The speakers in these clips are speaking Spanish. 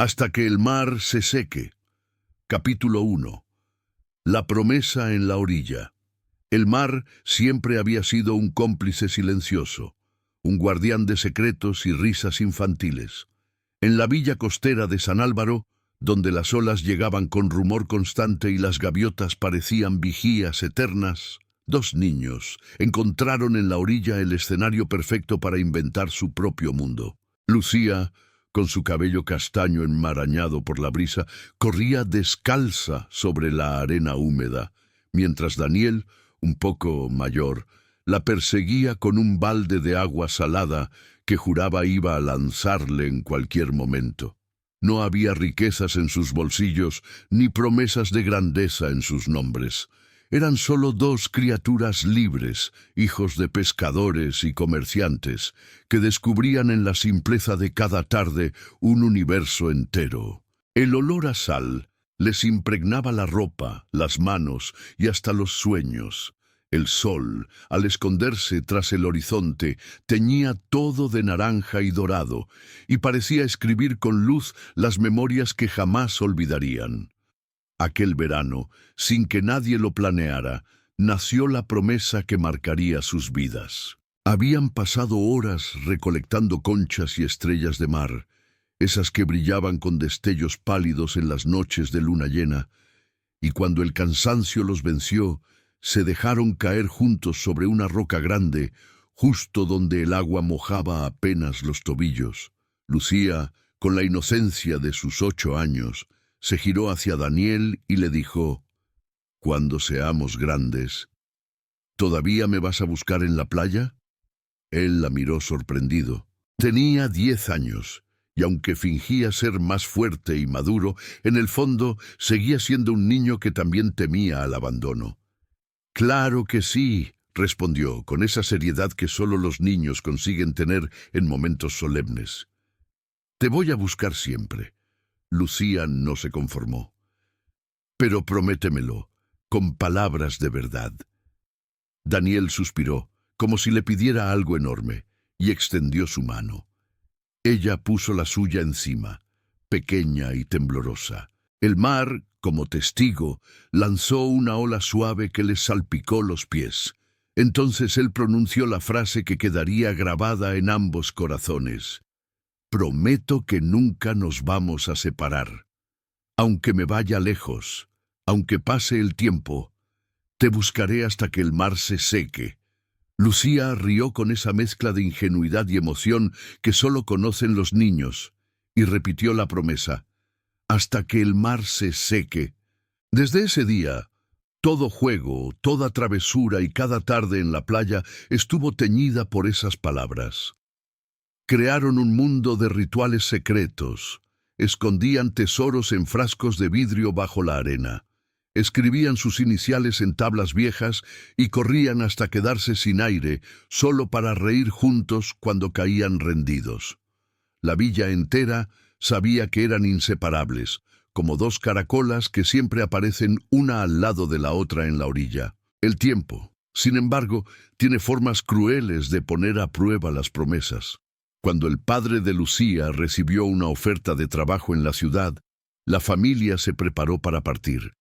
hasta que el mar se seque. Capítulo 1. La promesa en la orilla. El mar siempre había sido un cómplice silencioso, un guardián de secretos y risas infantiles. En la villa costera de San Álvaro, donde las olas llegaban con rumor constante y las gaviotas parecían vigías eternas, dos niños encontraron en la orilla el escenario perfecto para inventar su propio mundo. Lucía, con su cabello castaño enmarañado por la brisa, corría descalza sobre la arena húmeda, mientras Daniel, un poco mayor, la perseguía con un balde de agua salada que juraba iba a lanzarle en cualquier momento. No había riquezas en sus bolsillos, ni promesas de grandeza en sus nombres. Eran solo dos criaturas libres, hijos de pescadores y comerciantes, que descubrían en la simpleza de cada tarde un universo entero. El olor a sal les impregnaba la ropa, las manos y hasta los sueños. El sol, al esconderse tras el horizonte, teñía todo de naranja y dorado, y parecía escribir con luz las memorias que jamás olvidarían. Aquel verano, sin que nadie lo planeara, nació la promesa que marcaría sus vidas. Habían pasado horas recolectando conchas y estrellas de mar, esas que brillaban con destellos pálidos en las noches de luna llena, y cuando el cansancio los venció, se dejaron caer juntos sobre una roca grande, justo donde el agua mojaba apenas los tobillos. Lucía, con la inocencia de sus 8 años, se giró hacia Daniel y le dijo: «Cuando seamos grandes, ¿todavía me vas a buscar en la playa?». Él la miró sorprendido. Tenía 10 años, y aunque fingía ser más fuerte y maduro, en el fondo seguía siendo un niño que también temía al abandono. «Claro que sí», respondió, con esa seriedad que solo los niños consiguen tener en momentos solemnes. «Te voy a buscar siempre». Lucía no se conformó. «Pero prométemelo, con palabras de verdad». Daniel suspiró, como si le pidiera algo enorme, y extendió su mano. Ella puso la suya encima, pequeña y temblorosa. El mar, como testigo, lanzó una ola suave que les salpicó los pies. Entonces él pronunció la frase que quedaría grabada en ambos corazones: «Prometo que nunca nos vamos a separar. Aunque me vaya lejos, aunque pase el tiempo, te buscaré hasta que el mar se seque». Lucía rió con esa mezcla de ingenuidad y emoción que solo conocen los niños, y repitió la promesa: «Hasta que el mar se seque». Desde ese día, todo juego, toda travesura y cada tarde en la playa estuvo teñida por esas palabras. Crearon un mundo de rituales secretos, escondían tesoros en frascos de vidrio bajo la arena, escribían sus iniciales en tablas viejas y corrían hasta quedarse sin aire, solo para reír juntos cuando caían rendidos. La villa entera sabía que eran inseparables, como dos caracolas que siempre aparecen una al lado de la otra en la orilla. El tiempo, sin embargo, tiene formas crueles de poner a prueba las promesas. Cuando el padre de Lucía recibió una oferta de trabajo en la ciudad, la familia se preparó para partir.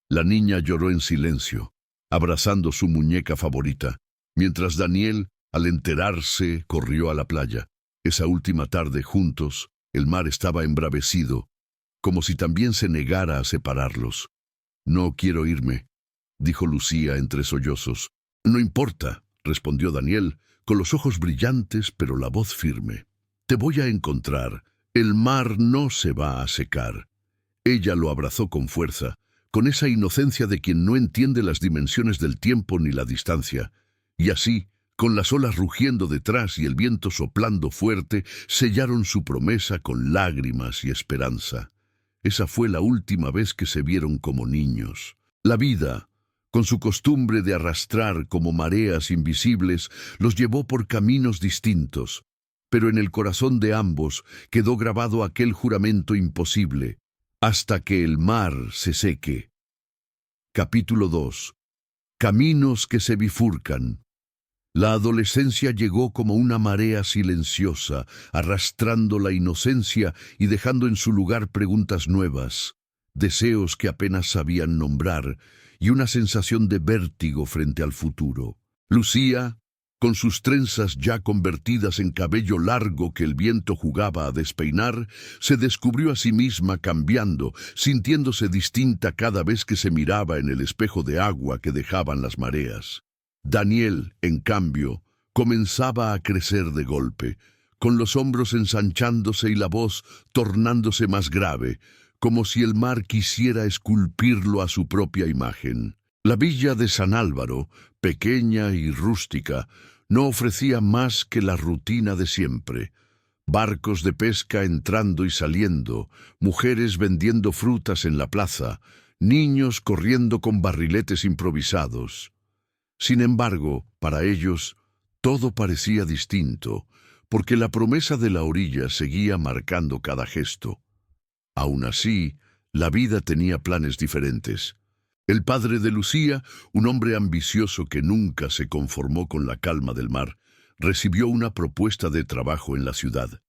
La niña lloró en silencio, abrazando su muñeca favorita, mientras Daniel, al enterarse, corrió a la playa. Esa última tarde, juntos, el mar estaba embravecido, como si también se negara a separarlos. «No quiero irme», dijo Lucía entre sollozos. «No importa», respondió Daniel, con los ojos brillantes pero la voz firme. «Te voy a encontrar. El mar no se va a secar». Ella lo abrazó con fuerza, con esa inocencia de quien no entiende las dimensiones del tiempo ni la distancia, y así, con las olas rugiendo detrás y el viento soplando fuerte, sellaron su promesa con lágrimas y esperanza. Esa fue la última vez que se vieron como niños. La vida, con su costumbre de arrastrar como mareas invisibles, los llevó por caminos distintos, pero en el corazón de ambos quedó grabado aquel juramento imposible: «Hasta que el mar se seque». Capítulo 2. Caminos que se bifurcan. La adolescencia llegó como una marea silenciosa, arrastrando la inocencia y dejando en su lugar preguntas nuevas, deseos que apenas sabían nombrar y una sensación de vértigo frente al futuro. Lucía, con sus trenzas ya convertidas en cabello largo que el viento jugaba a despeinar, se descubrió a sí misma cambiando, sintiéndose distinta cada vez que se miraba en el espejo de agua que dejaban las mareas. Daniel, en cambio, comenzaba a crecer de golpe, con los hombros ensanchándose y la voz tornándose más grave, como si el mar quisiera esculpirlo a su propia imagen. La villa de San Álvaro, pequeña y rústica, no ofrecía más que la rutina de siempre. Barcos de pesca entrando y saliendo, mujeres vendiendo frutas en la plaza, niños corriendo con barriletes improvisados. Sin embargo, para ellos, todo parecía distinto, porque la promesa de la orilla seguía marcando cada gesto. Aún así, la vida tenía planes diferentes. El padre de Lucía, un hombre ambicioso que nunca se conformó con la calma del mar, recibió una propuesta de trabajo en la ciudad.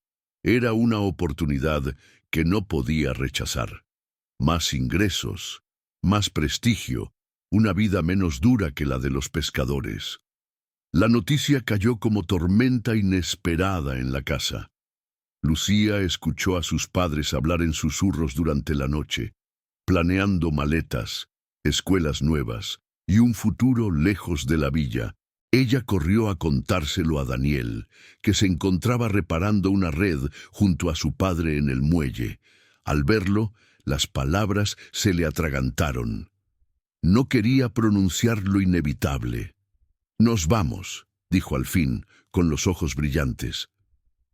Era una oportunidad que no podía rechazar. Más ingresos, más prestigio, una vida menos dura que la de los pescadores. La noticia cayó como tormenta inesperada en la casa. Lucía escuchó a sus padres hablar en susurros durante la noche, planeando maletas, escuelas nuevas y un futuro lejos de la villa. Ella corrió a contárselo a Daniel, que se encontraba reparando una red junto a su padre en el muelle. Al verlo, las palabras se le atragantaron. No quería pronunciar lo inevitable. «Nos vamos», dijo al fin, con los ojos brillantes.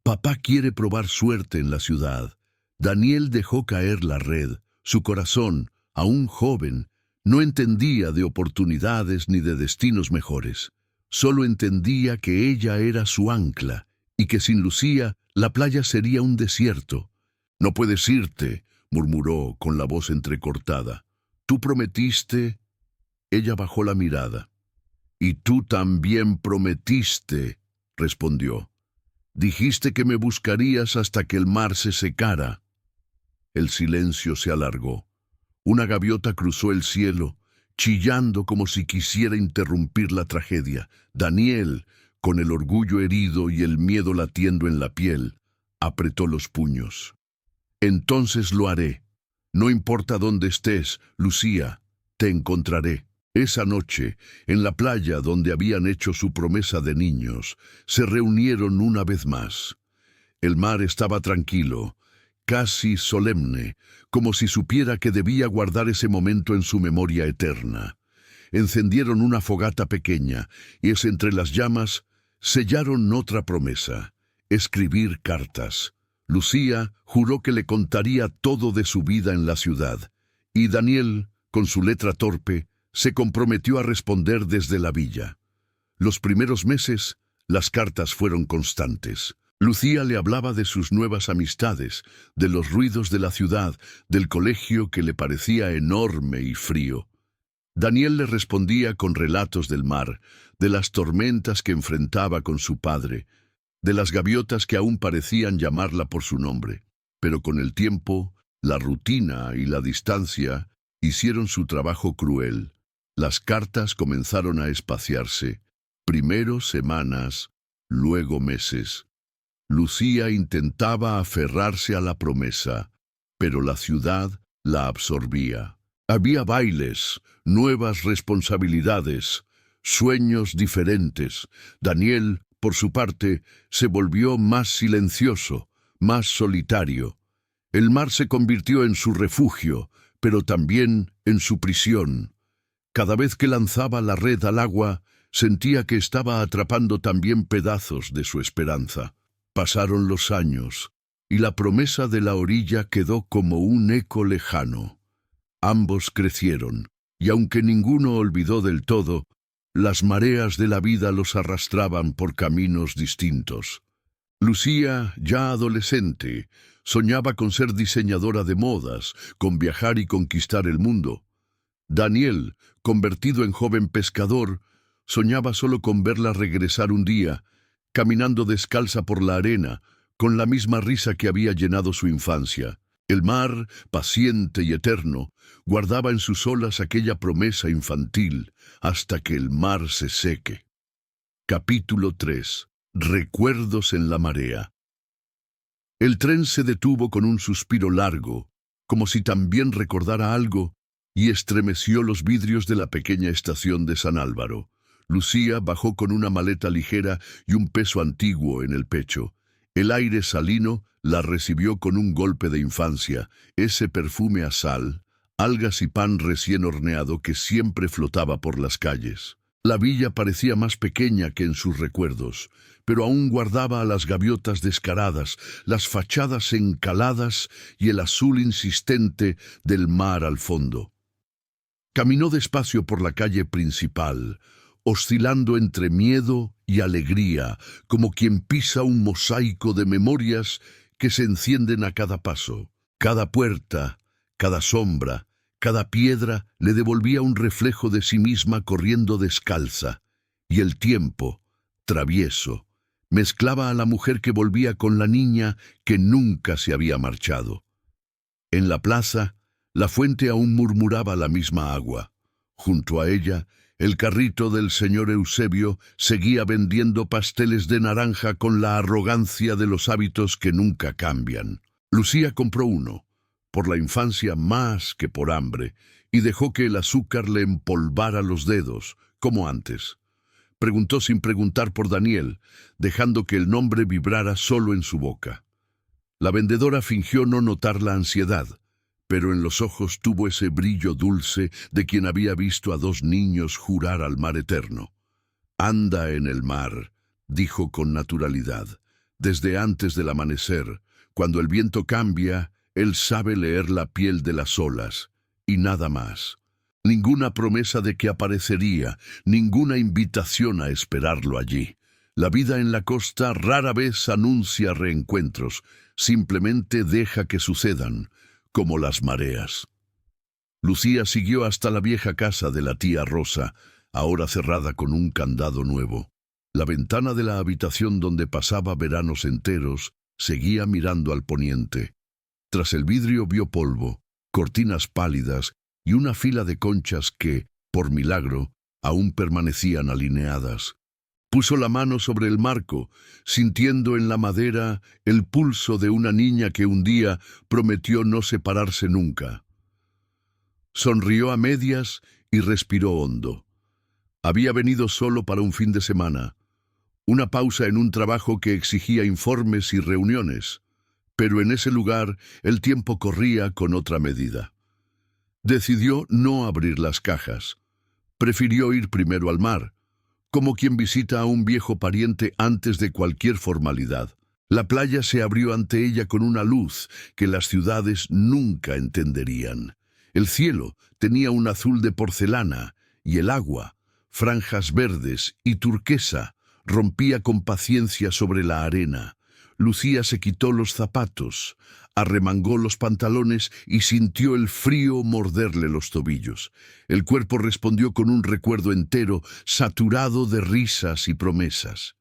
«Papá quiere probar suerte en la ciudad». Daniel dejó caer la red. Su corazón, aún joven, no entendía de oportunidades ni de destinos mejores. Solo entendía que ella era su ancla y que sin Lucía la playa sería un desierto. «No puedes irte», murmuró con la voz entrecortada. «Tú prometiste». Ella bajó la mirada. «Y tú también prometiste», respondió. «Dijiste que me buscarías hasta que el mar se secara». El silencio se alargó. Una gaviota cruzó el cielo, chillando como si quisiera interrumpir la tragedia. Daniel, con el orgullo herido y el miedo latiendo en la piel, apretó los puños. «Entonces lo haré. No importa dónde estés, Lucía, te encontraré». Esa noche, en la playa donde habían hecho su promesa de niños, se reunieron una vez más. El mar estaba tranquilo, casi solemne, como si supiera que debía guardar ese momento en su memoria eterna. Encendieron una fogata pequeña y entre las llamas sellaron otra promesa: escribir cartas. Lucía juró que le contaría todo de su vida en la ciudad, y Daniel, con su letra torpe, se comprometió a responder desde la villa. Los primeros meses, las cartas fueron constantes. Lucía le hablaba de sus nuevas amistades, de los ruidos de la ciudad, del colegio que le parecía enorme y frío. Daniel le respondía con relatos del mar, de las tormentas que enfrentaba con su padre, de las gaviotas que aún parecían llamarla por su nombre. Pero con el tiempo, la rutina y la distancia hicieron su trabajo cruel. Las cartas comenzaron a espaciarse, primero semanas, luego meses. Lucía intentaba aferrarse a la promesa, pero la ciudad la absorbía. Había bailes, nuevas responsabilidades, sueños diferentes. Daniel, por su parte, se volvió más silencioso, más solitario. El mar se convirtió en su refugio, pero también en su prisión. Cada vez que lanzaba la red al agua, sentía que estaba atrapando también pedazos de su esperanza. Pasaron los años, y la promesa de la orilla quedó como un eco lejano. Ambos crecieron, y aunque ninguno olvidó del todo, las mareas de la vida los arrastraban por caminos distintos. Lucía, ya adolescente, soñaba con ser diseñadora de modas, con viajar y conquistar el mundo. Daniel, convertido en joven pescador, Soñaba solo con verla regresar un día, caminando descalza por la arena, con la misma risa que había llenado su infancia. El mar, paciente y eterno, guardaba en sus olas aquella promesa infantil, hasta que el mar se seque. Capítulo 3. Recuerdos en la marea. El tren se detuvo con un suspiro largo, como si también recordara algo, y estremeció los vidrios de la pequeña estación de San Álvaro. Lucía bajó con una maleta ligera y un peso antiguo en el pecho. El aire salino la recibió con un golpe de infancia, ese perfume a sal, algas y pan recién horneado que siempre flotaba por las calles. La villa parecía más pequeña que en sus recuerdos, pero aún guardaba a las gaviotas descaradas, las fachadas encaladas y el azul insistente del mar al fondo. Caminó despacio por la calle principal, oscilando entre miedo y alegría, como quien pisa un mosaico de memorias que se encienden a cada paso. Cada puerta, cada sombra, cada piedra le devolvía un reflejo de sí misma corriendo descalza, y el tiempo, travieso, mezclaba a la mujer que volvía con la niña que nunca se había marchado. En la plaza, la fuente aún murmuraba la misma agua. Junto a ella, el carrito del señor Eusebio seguía vendiendo pasteles de naranja con la arrogancia de los hábitos que nunca cambian. Lucía compró uno, por la infancia más que por hambre, y dejó que el azúcar le empolvara los dedos, como antes. Preguntó sin preguntar por Daniel, dejando que el nombre vibrara solo en su boca. La vendedora fingió no notar la ansiedad, pero en los ojos tuvo ese brillo dulce de quien había visto a dos niños jurar al mar eterno. «Anda en el mar», dijo con naturalidad. Desde antes del amanecer, cuando el viento cambia, él sabe leer la piel de las olas, y nada más. Ninguna promesa de que aparecería, ninguna invitación a esperarlo allí. La vida en la costa rara vez anuncia reencuentros, simplemente deja que sucedan, como las mareas. Lucía siguió hasta la vieja casa de la tía Rosa, ahora cerrada con un candado nuevo. La ventana de la habitación donde pasaba veranos enteros seguía mirando al poniente. Tras el vidrio vio polvo, cortinas pálidas y una fila de conchas que, por milagro, aún permanecían alineadas. Puso la mano sobre el marco, sintiendo en la madera el pulso de una niña que un día prometió no separarse nunca. Sonrió a medias y respiró hondo. Había venido solo para un fin de semana, una pausa en un trabajo que exigía informes y reuniones, pero en ese lugar el tiempo corría con otra medida. Decidió no abrir las cajas. Prefirió ir primero al mar, como quien visita a un viejo pariente antes de cualquier formalidad. La playa se abrió ante ella con una luz que las ciudades nunca entenderían. El cielo tenía un azul de porcelana y el agua, franjas verdes y turquesa, rompía con paciencia sobre la arena. Lucía se quitó los zapatos, arremangó los pantalones y sintió el frío morderle los tobillos. El cuerpo respondió con un recuerdo entero, saturado de risas y promesas.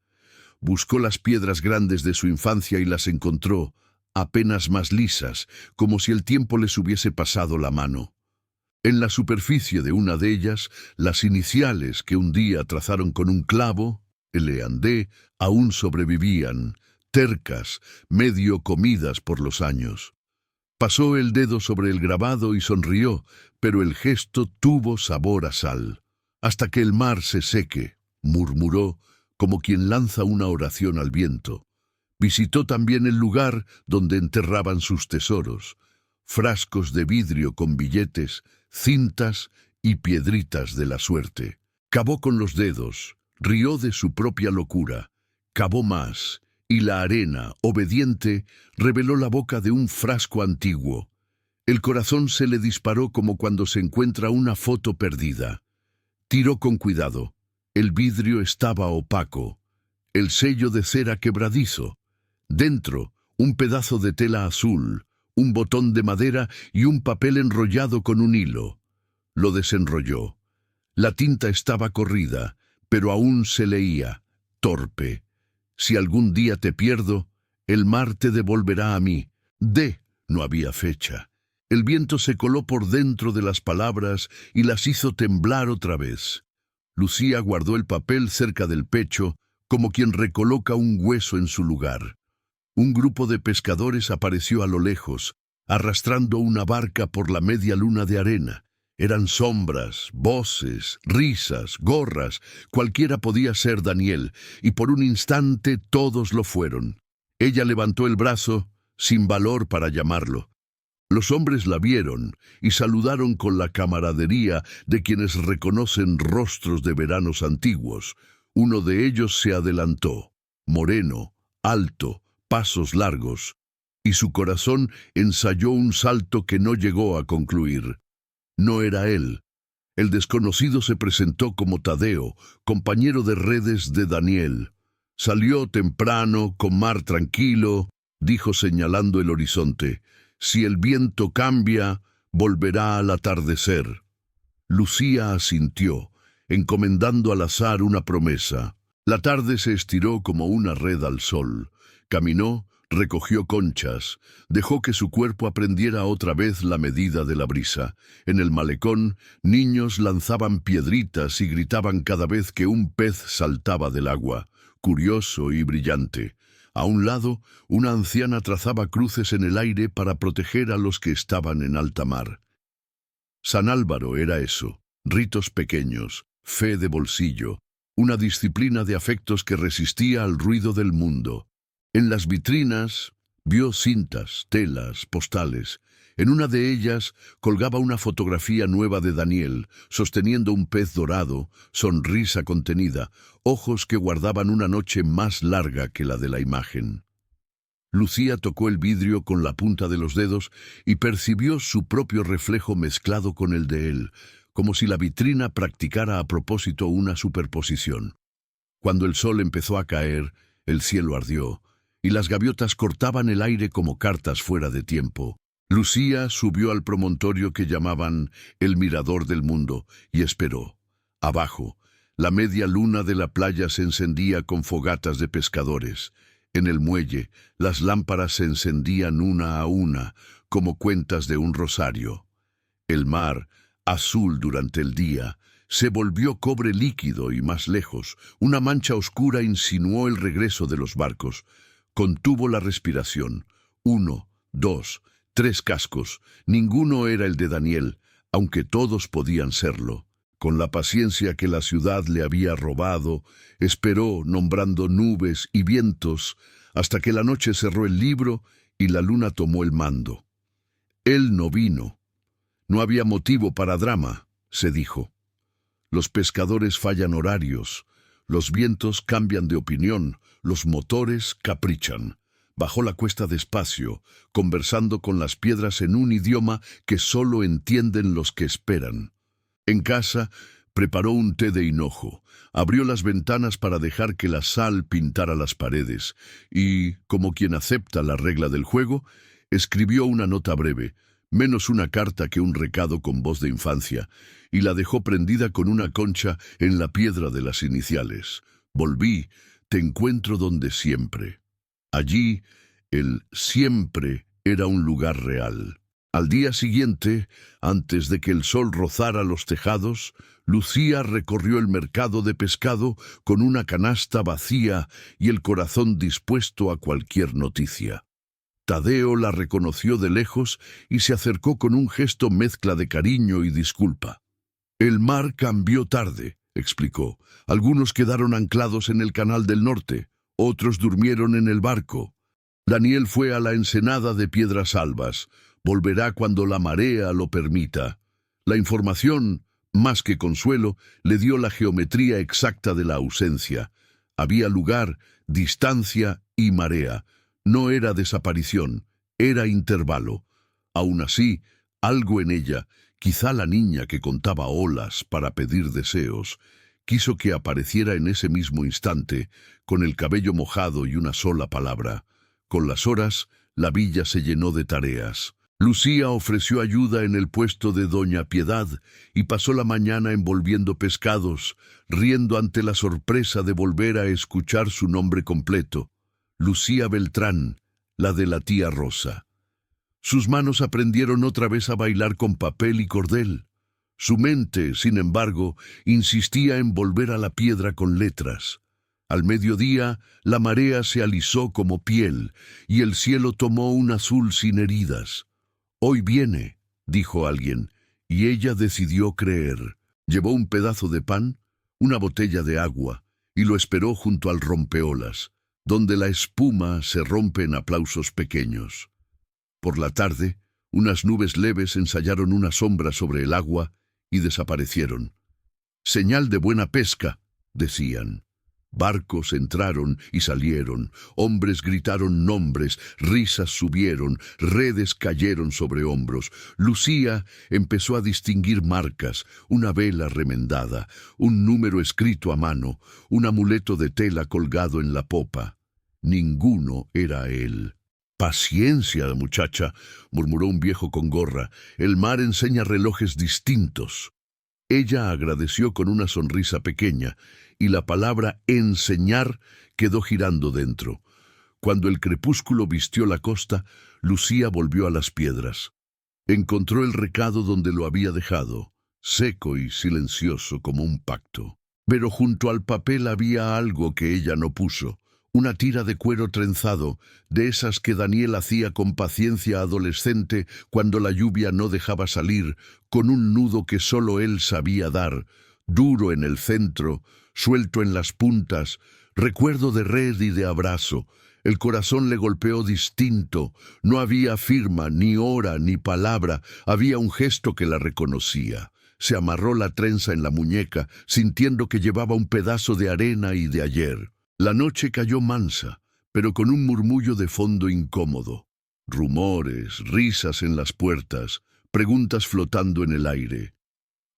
Buscó las piedras grandes de su infancia y las encontró, apenas más lisas, como si el tiempo les hubiese pasado la mano. En la superficie de una de ellas, las iniciales que un día trazaron con un clavo, L&D, aún sobrevivían, tercas, medio comidas por los años. Pasó el dedo sobre el grabado y sonrió, pero el gesto tuvo sabor a sal. «Hasta que el mar se seque», murmuró, como quien lanza una oración al viento. Visitó también el lugar donde enterraban sus tesoros, frascos de vidrio con billetes, cintas y piedritas de la suerte. Cavó con los dedos, rió de su propia locura, cavó más, y la arena, obediente, reveló la boca de un frasco antiguo. El corazón se le disparó como cuando se encuentra una foto perdida. Tiró con cuidado. El vidrio estaba opaco, el sello de cera quebradizo. Dentro, un pedazo de tela azul, un botón de madera y un papel enrollado con un hilo. Lo desenrolló. La tinta estaba corrida, pero aún se leía, torpe. Si algún día te pierdo, el mar te devolverá a mí. No había fecha. El viento se coló por dentro de las palabras y las hizo temblar otra vez. Lucía guardó el papel cerca del pecho, como quien recoloca un hueso en su lugar. Un grupo de pescadores apareció a lo lejos, arrastrando una barca por la media luna de arena. Eran sombras, voces, risas, gorras. Cualquiera podía ser Daniel, y por un instante todos lo fueron. Ella levantó el brazo, sin valor para llamarlo. Los hombres la vieron y saludaron con la camaradería de quienes reconocen rostros de veranos antiguos. Uno de ellos se adelantó, moreno, alto, pasos largos, y su corazón ensayó un salto que no llegó a concluir. No era él. El desconocido se presentó como Tadeo, compañero de redes de Daniel. Salió temprano, con mar tranquilo, dijo señalando el horizonte. Si el viento cambia, volverá al atardecer. Lucía asintió, encomendando al azar una promesa. La tarde se estiró como una red al sol. Caminó, recogió conchas, dejó que su cuerpo aprendiera otra vez la medida de la brisa. En el malecón, niños lanzaban piedritas y gritaban cada vez que un pez saltaba del agua, curioso y brillante. A un lado, una anciana trazaba cruces en el aire para proteger a los que estaban en alta mar. San Álvaro era eso, ritos pequeños, fe de bolsillo, una disciplina de afectos que resistía al ruido del mundo. En las vitrinas vio cintas, telas, postales. En una de ellas colgaba una fotografía nueva de Daniel, sosteniendo un pez dorado, sonrisa contenida, ojos que guardaban una noche más larga que la de la imagen. Lucía tocó el vidrio con la punta de los dedos y percibió su propio reflejo mezclado con el de él, como si la vitrina practicara a propósito una superposición. Cuando el sol empezó a caer, el cielo ardió, y las gaviotas cortaban el aire como cartas fuera de tiempo. Lucía subió al promontorio que llamaban el Mirador del Mundo y esperó. Abajo, la media luna de la playa se encendía con fogatas de pescadores. En el muelle, las lámparas se encendían una a una, como cuentas de un rosario. El mar, azul durante el día, se volvió cobre líquido y más lejos, una mancha oscura insinuó el regreso de los barcos. Contuvo la respiración. 1, 2, 3 cascos. Ninguno era el de Daniel, aunque todos podían serlo. Con la paciencia que la ciudad le había robado, esperó nombrando nubes y vientos hasta que la noche cerró el libro y la luna tomó el mando. Él no vino. No había motivo para drama, se dijo. Los pescadores fallan horarios, los vientos cambian de opinión, los motores caprichan. Bajó la cuesta despacio, conversando con las piedras en un idioma que solo entienden los que esperan. En casa, preparó un té de hinojo, abrió las ventanas para dejar que la sal pintara las paredes y, como quien acepta la regla del juego, escribió una nota breve, menos una carta que un recado con voz de infancia, y la dejó prendida con una concha en la piedra de las iniciales. Volví, te encuentro donde siempre. Allí, el siempre era un lugar real. Al día siguiente, antes de que el sol rozara los tejados, Lucía recorrió el mercado de pescado con una canasta vacía y el corazón dispuesto a cualquier noticia. Tadeo la reconoció de lejos y se acercó con un gesto mezcla de cariño y disculpa. El mar cambió tarde, explicó. Algunos quedaron anclados en el Canal del Norte, otros durmieron en el barco. Daniel fue a la ensenada de Piedras Albas. Volverá cuando la marea lo permita. La información, más que consuelo, le dio la geometría exacta de la ausencia. Había lugar, distancia y marea. No era desaparición, era intervalo. Aún así, algo en ella, quizá la niña que contaba olas para pedir deseos, quiso que apareciera en ese mismo instante, con el cabello mojado y una sola palabra. Con las horas, la villa se llenó de tareas. Lucía ofreció ayuda en el puesto de Doña Piedad y pasó la mañana envolviendo pescados, riendo ante la sorpresa de volver a escuchar su nombre completo: Lucía Beltrán, la de la tía Rosa. Sus manos aprendieron otra vez a bailar con papel y cordel. Su mente, sin embargo, insistía en volver a la piedra con letras. Al mediodía, la marea se alisó como piel, y el cielo tomó un azul sin heridas. «Hoy viene», dijo alguien, y ella decidió creer. Llevó un pedazo de pan, una botella de agua, y lo esperó junto al rompeolas, donde la espuma se rompe en aplausos pequeños. Por la tarde, unas nubes leves ensayaron una sombra sobre el agua y desaparecieron. «Señal de buena pesca», decían. Barcos entraron y salieron, hombres gritaron nombres, risas subieron, redes cayeron sobre hombros. Lucía empezó a distinguir marcas: una vela remendada, un número escrito a mano, un amuleto de tela colgado en la popa. Ninguno era él. «Paciencia, muchacha», murmuró un viejo con gorra, «el mar enseña relojes distintos». Ella agradeció con una sonrisa pequeña, y la palabra enseñar quedó girando dentro. Cuando el crepúsculo vistió la costa, Lucía volvió a las piedras. Encontró el recado donde lo había dejado, seco y silencioso como un pacto. Pero junto al papel había algo que ella no puso: una tira de cuero trenzado, de esas que Daniel hacía con paciencia adolescente cuando la lluvia no dejaba salir, con un nudo que solo él sabía dar, duro en el centro, suelto en las puntas, recuerdo de red y de abrazo. El corazón le golpeó distinto. No había firma, ni hora, ni palabra. Había un gesto que la reconocía. Se amarró la trenza en la muñeca, sintiendo que llevaba un pedazo de arena y de ayer. La noche cayó mansa, pero con un murmullo de fondo incómodo. Rumores, risas en las puertas, preguntas flotando en el aire.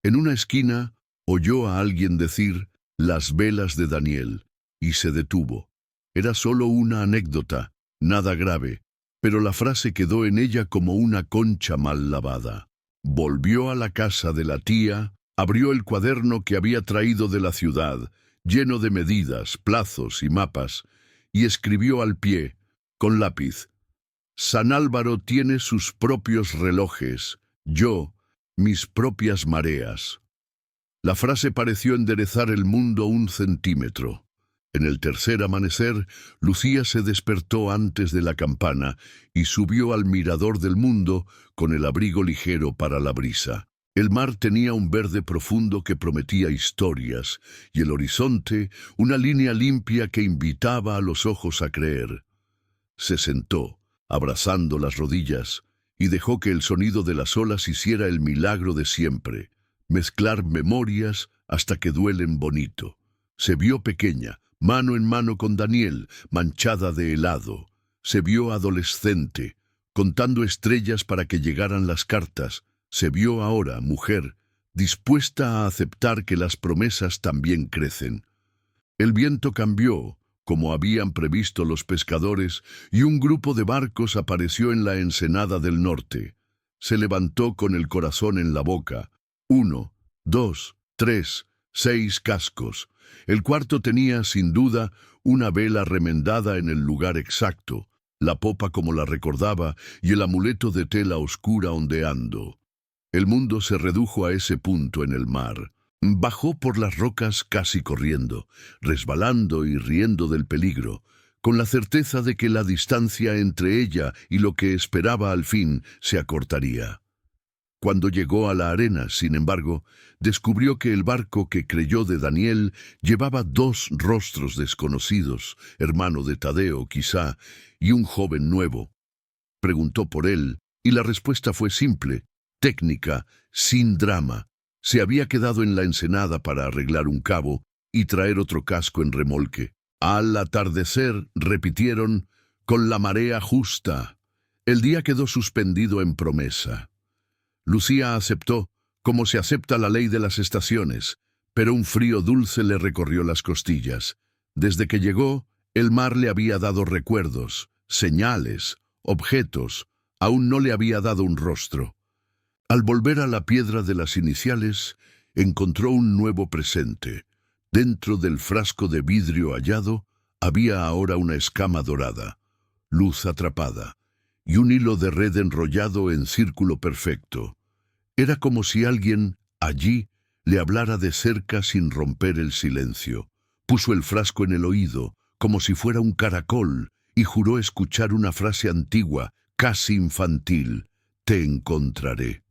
En una esquina oyó a alguien decir: «Las velas de Daniel», y se detuvo. Era solo una anécdota, nada grave, pero la frase quedó en ella como una concha mal lavada. Volvió a la casa de la tía, abrió el cuaderno que había traído de la ciudad, lleno de medidas, plazos y mapas, y escribió al pie, con lápiz: «San Álvaro tiene sus propios relojes, yo, mis propias mareas». La frase pareció enderezar el mundo 1 centímetro. En el tercer amanecer, Lucía se despertó antes de la campana y subió al mirador del mundo con el abrigo ligero para la brisa. El mar tenía un verde profundo que prometía historias, y el horizonte una línea limpia que invitaba a los ojos a creer. Se sentó, abrazando las rodillas, y dejó que el sonido de las olas hiciera el milagro de siempre: mezclar memorias hasta que duelen bonito. Se vio pequeña, mano en mano con Daniel, manchada de helado. Se vio adolescente, contando estrellas para que llegaran las cartas. Se vio ahora mujer, dispuesta a aceptar que las promesas también crecen. El viento cambió, como habían previsto los pescadores, y un grupo de barcos apareció en la ensenada del norte. Se levantó con el corazón en la boca. 1, 2, 3, 6 cascos. El cuarto tenía, sin duda, una vela remendada en el lugar exacto, la popa como la recordaba y el amuleto de tela oscura ondeando. El mundo se redujo a ese punto en el mar. Bajó por las rocas casi corriendo, resbalando y riendo del peligro, con la certeza de que la distancia entre ella y lo que esperaba al fin se acortaría. Cuando llegó a la arena, sin embargo, descubrió que el barco que creyó de Daniel llevaba 2 rostros desconocidos, hermano de Tadeo, quizá, y un joven nuevo. Preguntó por él, y la respuesta fue simple, técnica, sin drama. Se había quedado en la ensenada para arreglar un cabo y traer otro casco en remolque. Al atardecer, repitieron, con la marea justa. El día quedó suspendido en promesa. Lucía aceptó, como se acepta la ley de las estaciones, pero un frío dulce le recorrió las costillas. Desde que llegó, el mar le había dado recuerdos, señales, objetos, Aún no le había dado un rostro. Al volver a la piedra de las iniciales, encontró un nuevo presente. Dentro del frasco de vidrio hallado, había ahora una escama dorada, luz atrapada, y un hilo de red enrollado en círculo perfecto. Era como si alguien, allí, le hablara de cerca sin romper el silencio. Puso el frasco en el oído, como si fuera un caracol, y juró escuchar una frase antigua, casi infantil: «Te encontraré».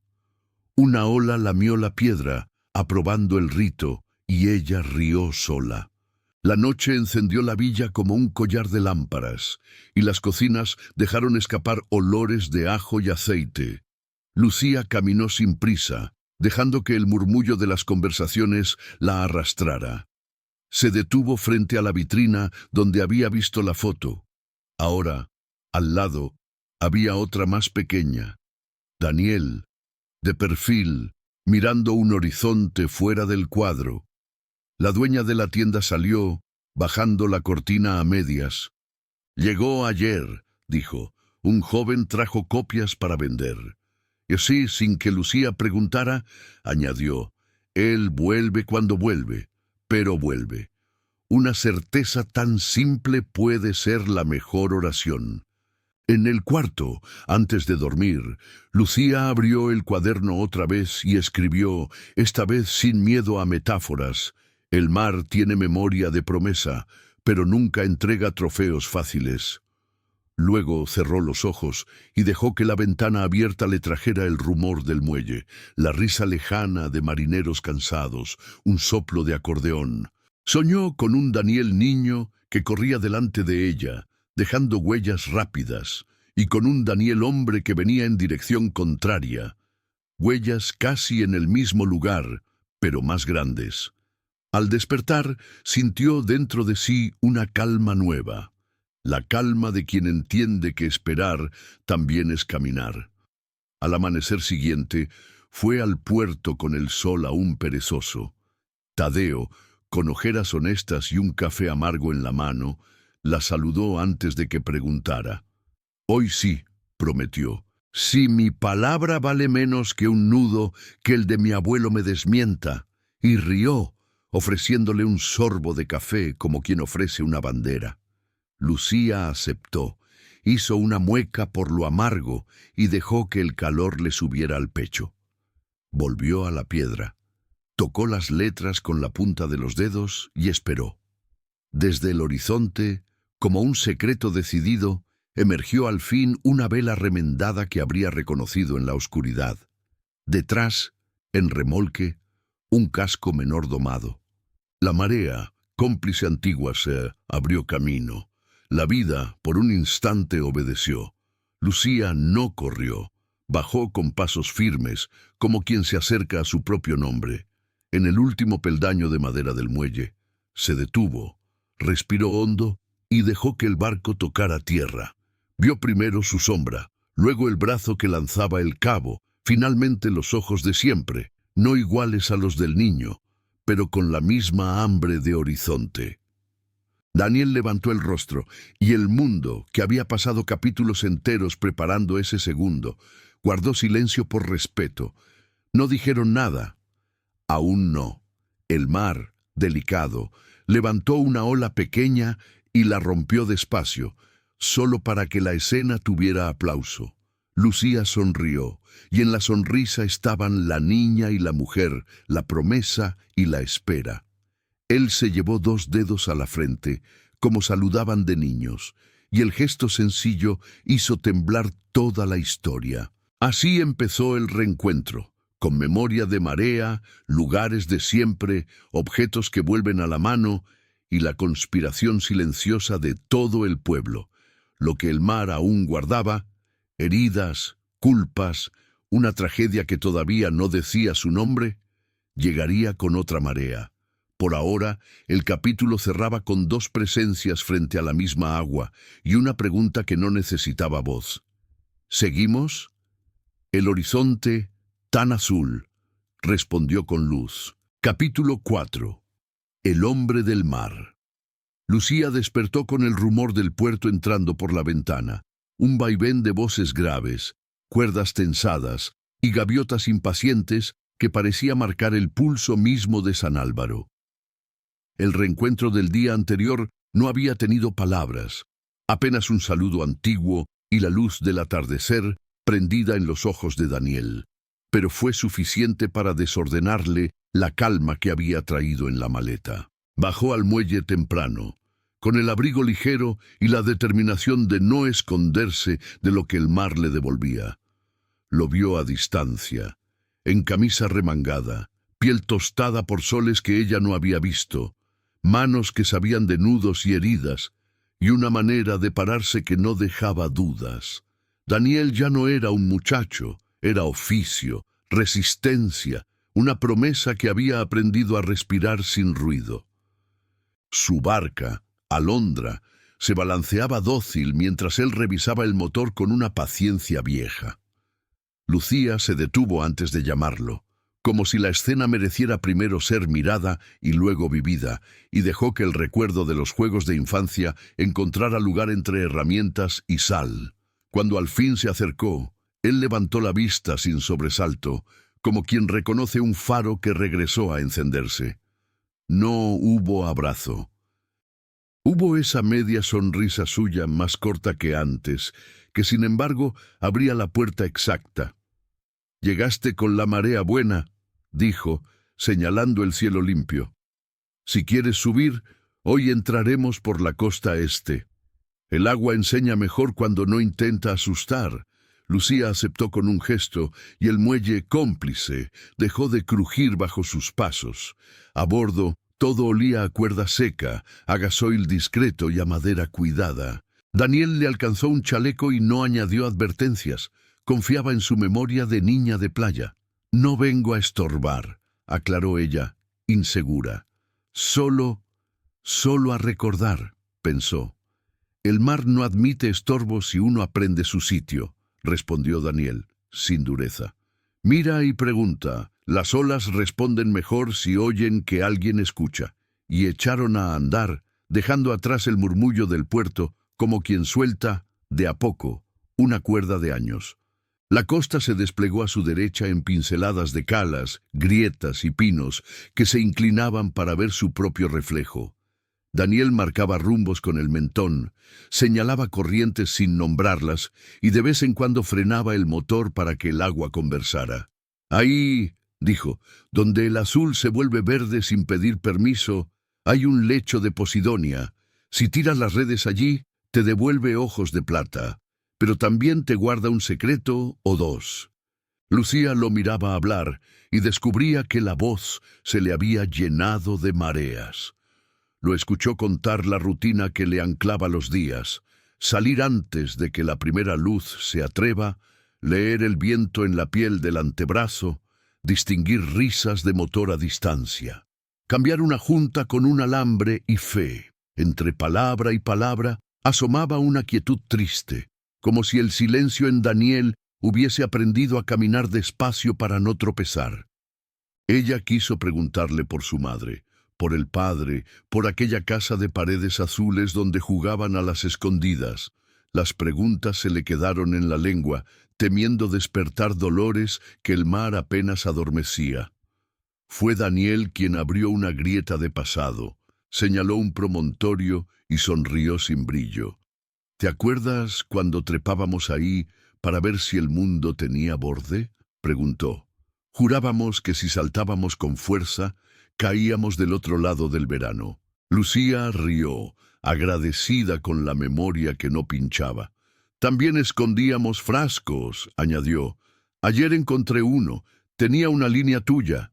Una ola lamió la piedra, aprobando el rito, y ella rió sola. La noche encendió la villa como un collar de lámparas, y las cocinas dejaron escapar olores de ajo y aceite. Lucía caminó sin prisa, dejando que el murmullo de las conversaciones la arrastrara. Se detuvo frente a la vitrina donde había visto la foto. Ahora, al lado, había otra más pequeña. Daniel, de perfil, mirando un horizonte fuera del cuadro. La dueña de la tienda salió, bajando la cortina a medias. «Llegó ayer», dijo. «Un joven trajo copias para vender». Y así, sin que Lucía preguntara, añadió: «Él vuelve cuando vuelve, pero vuelve». Una certeza tan simple puede ser la mejor oración. En el cuarto, antes de dormir, Lucía abrió el cuaderno otra vez y escribió, esta vez sin miedo a metáforas: «El mar tiene memoria de promesa, pero nunca entrega trofeos fáciles». Luego cerró los ojos y dejó que la ventana abierta le trajera el rumor del muelle, la risa lejana de marineros cansados, un soplo de acordeón. Soñó con un Daniel niño que corría delante de ella, dejando huellas rápidas, y con un Daniel hombre que venía en dirección contraria, huellas casi en el mismo lugar, pero más grandes. Al despertar, sintió dentro de sí una calma nueva, la calma de quien entiende que esperar también es caminar. Al amanecer siguiente, fue al puerto con el sol aún perezoso. Tadeo, con ojeras honestas y un café amargo en la mano, la saludó antes de que preguntara. «Hoy sí», prometió. «Si mi palabra vale menos que un nudo, que el de mi abuelo me desmienta». Y rió, ofreciéndole un sorbo de café como quien ofrece una bandera. Lucía aceptó, hizo una mueca por lo amargo y dejó que el calor le subiera al pecho. Volvió a la piedra, tocó las letras con la punta de los dedos y esperó. Desde el horizonte, como un secreto decidido, emergió al fin una vela remendada que habría reconocido en la oscuridad. Detrás, en remolque, un casco menor domado. La marea, cómplice antigua, se abrió camino. La vida, por un instante, obedeció. Lucía no corrió. Bajó con pasos firmes, como quien se acerca a su propio nombre. En el último peldaño de madera del muelle, se detuvo, respiró hondo y dejó que el barco tocara tierra. Vio primero su sombra, luego el brazo que lanzaba el cabo, finalmente los ojos de siempre, no iguales a los del niño, pero con la misma hambre de horizonte. Daniel levantó el rostro, y el mundo, que había pasado capítulos enteros preparando ese segundo, guardó silencio por respeto. No dijeron nada. Aún no. El mar, delicado, levantó una ola pequeña y la rompió despacio, solo para que la escena tuviera aplauso. Lucía sonrió, y en la sonrisa estaban la niña y la mujer, la promesa y la espera. Él se llevó 2 dedos a la frente, como saludaban de niños, y el gesto sencillo hizo temblar toda la historia. Así empezó el reencuentro, con memoria de marea, lugares de siempre, objetos que vuelven a la mano, y la conspiración silenciosa de todo el pueblo. Lo que el mar aún guardaba, heridas, culpas, una tragedia que todavía no decía su nombre, llegaría con otra marea. Por ahora, el capítulo cerraba con 2 presencias frente a la misma agua y una pregunta que no necesitaba voz. ¿Seguimos? El horizonte, tan azul, respondió con luz. Capítulo 4. El hombre del mar. Lucía despertó con el rumor del puerto entrando por la ventana. un vaivén de voces graves, cuerdas tensadas y gaviotas impacientes que parecía marcar el pulso mismo de San Álvaro. El reencuentro del día anterior no había tenido palabras, apenas un saludo antiguo y la luz del atardecer prendida en los ojos de Daniel, pero fue suficiente para desordenarle la calma que había traído en la maleta. Bajó al muelle temprano, con el abrigo ligero y la determinación de no esconderse de lo que el mar le devolvía. Lo vio a distancia, en camisa remangada, piel tostada por soles que ella no había visto, manos que sabían de nudos y heridas, y una manera de pararse que no dejaba dudas. Daniel ya no era un muchacho, era oficio, resistencia, una promesa que había aprendido a respirar sin ruido. Su barca, Alondra, se balanceaba dócil mientras él revisaba el motor con una paciencia vieja. Lucía se detuvo antes de llamarlo, como si la escena mereciera primero ser mirada y luego vivida, y dejó que el recuerdo de los juegos de infancia encontrara lugar entre herramientas y sal. Cuando al fin se acercó, él levantó la vista sin sobresalto, como quien reconoce un faro que regresó a encenderse. No hubo abrazo. Hubo esa media sonrisa suya más corta que antes, que sin embargo abría la puerta exacta. «Llegaste con la marea buena», dijo, señalando el cielo limpio. «Si quieres subir, hoy entraremos por la costa este. El agua enseña mejor cuando no intenta asustar». Lucía aceptó con un gesto, y el muelle, cómplice, dejó de crujir bajo sus pasos. A bordo, todo olía a cuerda seca, a gasoil discreto y a madera cuidada. Daniel le alcanzó un chaleco y no añadió advertencias. Confiaba en su memoria de niña de playa. «No vengo a estorbar», aclaró ella, insegura. Solo a recordar», pensó. «El mar no admite estorbos si uno aprende su sitio», respondió Daniel, sin dureza. «Mira y pregunta. Las olas responden mejor si oyen que alguien escucha». Y echaron a andar, dejando atrás el murmullo del puerto, como quien suelta, de a poco, una cuerda de años. La costa se desplegó a su derecha en pinceladas de calas, grietas y pinos que se inclinaban para ver su propio reflejo. Daniel marcaba rumbos con el mentón, señalaba corrientes sin nombrarlas y de vez en cuando frenaba el motor para que el agua conversara. «Ahí», dijo, «donde el azul se vuelve verde sin pedir permiso, hay un lecho de Posidonia. Si tiras las redes allí, te devuelve ojos de plata, pero también te guarda un secreto o dos». Lucía lo miraba hablar y descubría que la voz se le había llenado de mareas. Lo escuchó contar la rutina que le anclaba los días: salir antes de que la primera luz se atreva, leer el viento en la piel del antebrazo, distinguir risas de motor a distancia, cambiar una junta con un alambre y fe. Entre palabra y palabra asomaba una quietud triste, como si el silencio en Daniel hubiese aprendido a caminar despacio para no tropezar. Ella quiso preguntarle por su madre, por el padre, por aquella casa de paredes azules donde jugaban a las escondidas. Las preguntas se le quedaron en la lengua, temiendo despertar dolores que el mar apenas adormecía. Fue Daniel quien abrió una grieta de pasado, señaló un promontorio y sonrió sin brillo. «¿Te acuerdas cuando trepábamos ahí para ver si el mundo tenía borde?», preguntó. «Jurábamos que si saltábamos con fuerza, caíamos del otro lado del verano». Lucía rió, agradecida con la memoria que no pinchaba. «También escondíamos frascos», añadió. «Ayer encontré uno, tenía una línea tuya».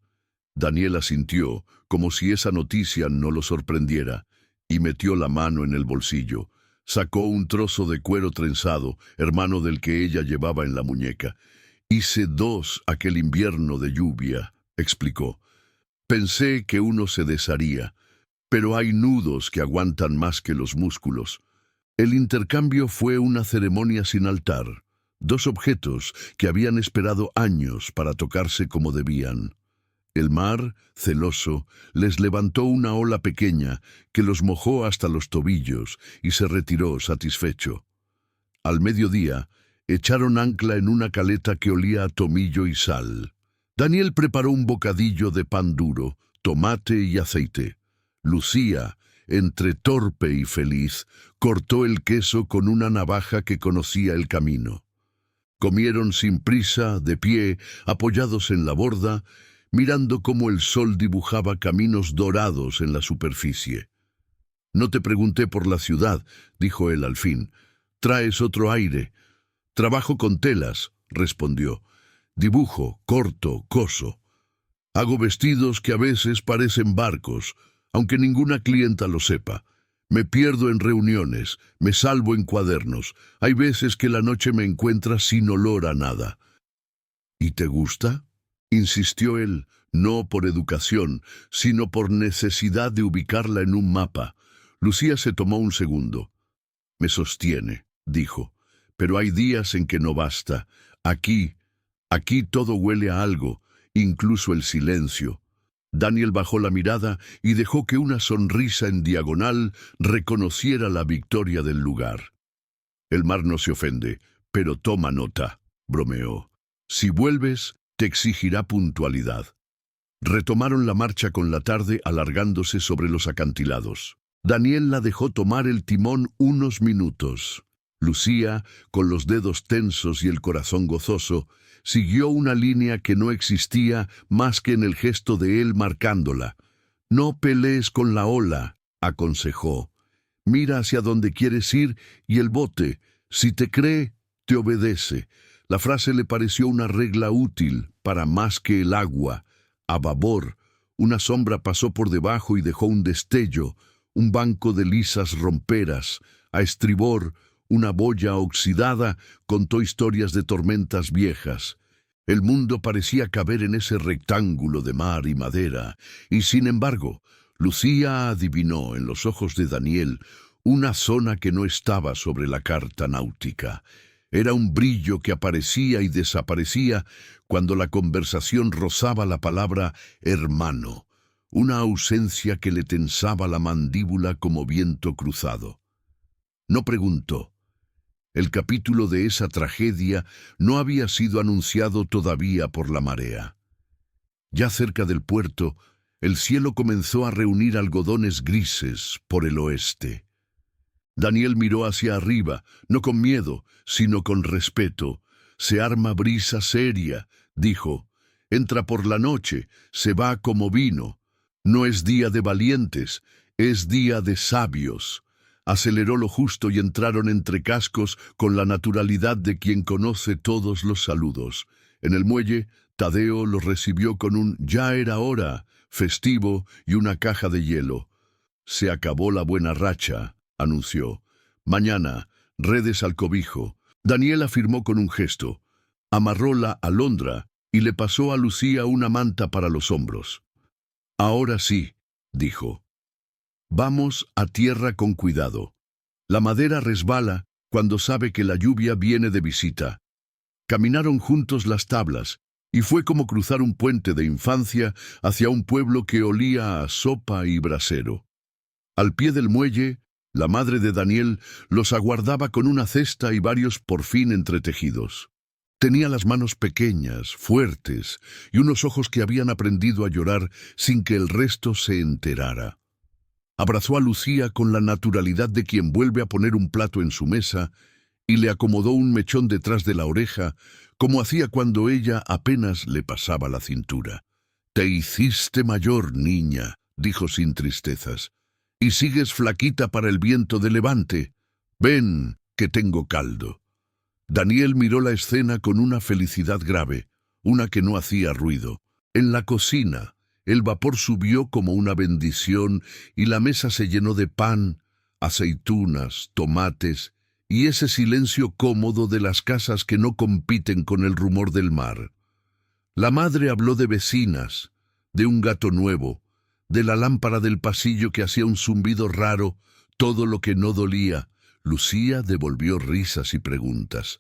Daniel asintió, como si esa noticia no lo sorprendiera, y metió la mano en el bolsillo. Sacó un trozo de cuero trenzado, hermano del que ella llevaba en la muñeca. «Hice dos aquel invierno de lluvia», explicó. «Pensé que uno se desharía, pero hay nudos que aguantan más que los músculos». El intercambio fue una ceremonia sin altar, dos objetos que habían esperado años para tocarse como debían. El mar, celoso, les levantó una ola pequeña que los mojó hasta los tobillos y se retiró satisfecho. Al mediodía, echaron ancla en una caleta que olía a tomillo y sal. Daniel preparó un bocadillo de pan duro, tomate y aceite. Lucía, entre torpe y feliz, cortó el queso con una navaja que conocía el camino. Comieron sin prisa, de pie, apoyados en la borda, mirando cómo el sol dibujaba caminos dorados en la superficie. «No te pregunté por la ciudad», dijo él al fin. «¿Traes otro aire?» «Trabajo con telas», respondió. «Dibujo, corto, coso. Hago vestidos que a veces parecen barcos, aunque ninguna clienta lo sepa. Me pierdo en reuniones, me salvo en cuadernos. Hay veces que la noche me encuentra sin olor a nada». «¿Y te gusta?», insistió él, no por educación, sino por necesidad de ubicarla en un mapa. Lucía se tomó un segundo. «Me sostiene», dijo, «pero hay días en que no basta. Aquí todo huele a algo, incluso el silencio». Daniel bajó la mirada y dejó que una sonrisa en diagonal reconociera la victoria del lugar. «El mar no se ofende, pero toma nota», bromeó. «Si vuelves, te exigirá puntualidad». Retomaron la marcha con la tarde alargándose sobre los acantilados. Daniel la dejó tomar el timón unos minutos. Lucía, con los dedos tensos y el corazón gozoso, siguió una línea que no existía más que en el gesto de él marcándola. «No pelees con la ola», aconsejó. «Mira hacia donde quieres ir y el bote, si te cree, te obedece». La frase le pareció una regla útil para más que el agua. A babor, una sombra pasó por debajo y dejó un destello, un banco de lisas romperas. A estribor, una boya oxidada contó historias de tormentas viejas. El mundo parecía caber en ese rectángulo de mar y madera, y sin embargo, Lucía adivinó en los ojos de Daniel una zona que no estaba sobre la carta náutica. Era un brillo que aparecía y desaparecía cuando la conversación rozaba la palabra hermano, una ausencia que le tensaba la mandíbula como viento cruzado. No preguntó. El capítulo de esa tragedia no había sido anunciado todavía por la marea. Ya cerca del puerto, el cielo comenzó a reunir algodones grises por el oeste. Daniel miró hacia arriba, no con miedo, sino con respeto. «Se arma brisa seria», dijo. «Entra por la noche, se va como vino. No es día de valientes, es día de sabios». Aceleró lo justo y entraron entre cascos con la naturalidad de quien conoce todos los saludos. En el muelle, Tadeo los recibió con un «ya era hora» festivo y una caja de hielo. «Se acabó la buena racha», anunció. «Mañana, redes al cobijo». Daniel afirmó con un gesto. Amarró la alondra y le pasó a Lucía una manta para los hombros. «Ahora sí», dijo. «Vamos a tierra con cuidado. La madera resbala cuando sabe que la lluvia viene de visita». Caminaron juntos las tablas, y fue como cruzar un puente de infancia hacia un pueblo que olía a sopa y brasero. Al pie del muelle, la madre de Daniel los aguardaba con una cesta y varios porfín entretejidos. Tenía las manos pequeñas, fuertes, y unos ojos que habían aprendido a llorar sin que el resto se enterara. Abrazó a Lucía con la naturalidad de quien vuelve a poner un plato en su mesa y le acomodó un mechón detrás de la oreja, como hacía cuando ella apenas le pasaba la cintura. «Te hiciste mayor, niña», dijo sin tristezas, «y sigues flaquita para el viento de levante. Ven, que tengo caldo». Daniel miró la escena con una felicidad grave, una que no hacía ruido. En la cocina, el vapor subió como una bendición y la mesa se llenó de pan, aceitunas, tomates y ese silencio cómodo de las casas que no compiten con el rumor del mar. La madre habló de vecinas, de un gato nuevo, de la lámpara del pasillo que hacía un zumbido raro, todo lo que no dolía. Lucía devolvió risas y preguntas.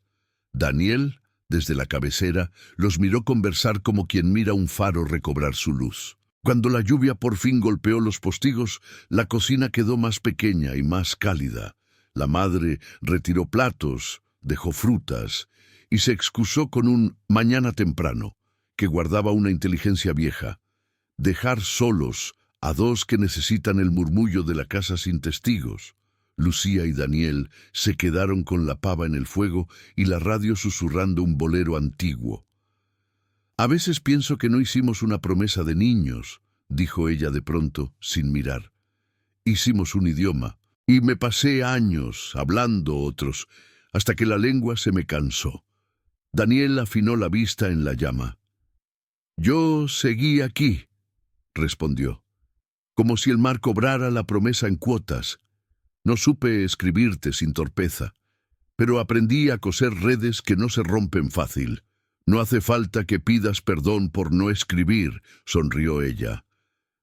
Daniel, desde la cabecera, los miró conversar como quien mira un faro recobrar su luz. Cuando la lluvia por fin golpeó los postigos, la cocina quedó más pequeña y más cálida. La madre retiró platos, dejó frutas y se excusó con un mañana temprano, que guardaba una inteligencia vieja. Dejar solos a dos que necesitan el murmullo de la casa sin testigos. Lucía y Daniel se quedaron con la pava en el fuego y la radio susurrando un bolero antiguo. «A veces pienso que no hicimos una promesa de niños», dijo ella de pronto, sin mirar. «Hicimos un idioma, y me pasé años hablando otros, hasta que la lengua se me cansó». Daniel afinó la vista en la llama. «Yo seguí aquí», respondió, «como si el mar cobrara la promesa en cuotas. No supe escribirte sin torpeza, pero aprendí a coser redes que no se rompen fácil. No hace falta que pidas perdón por no escribir», sonrió ella.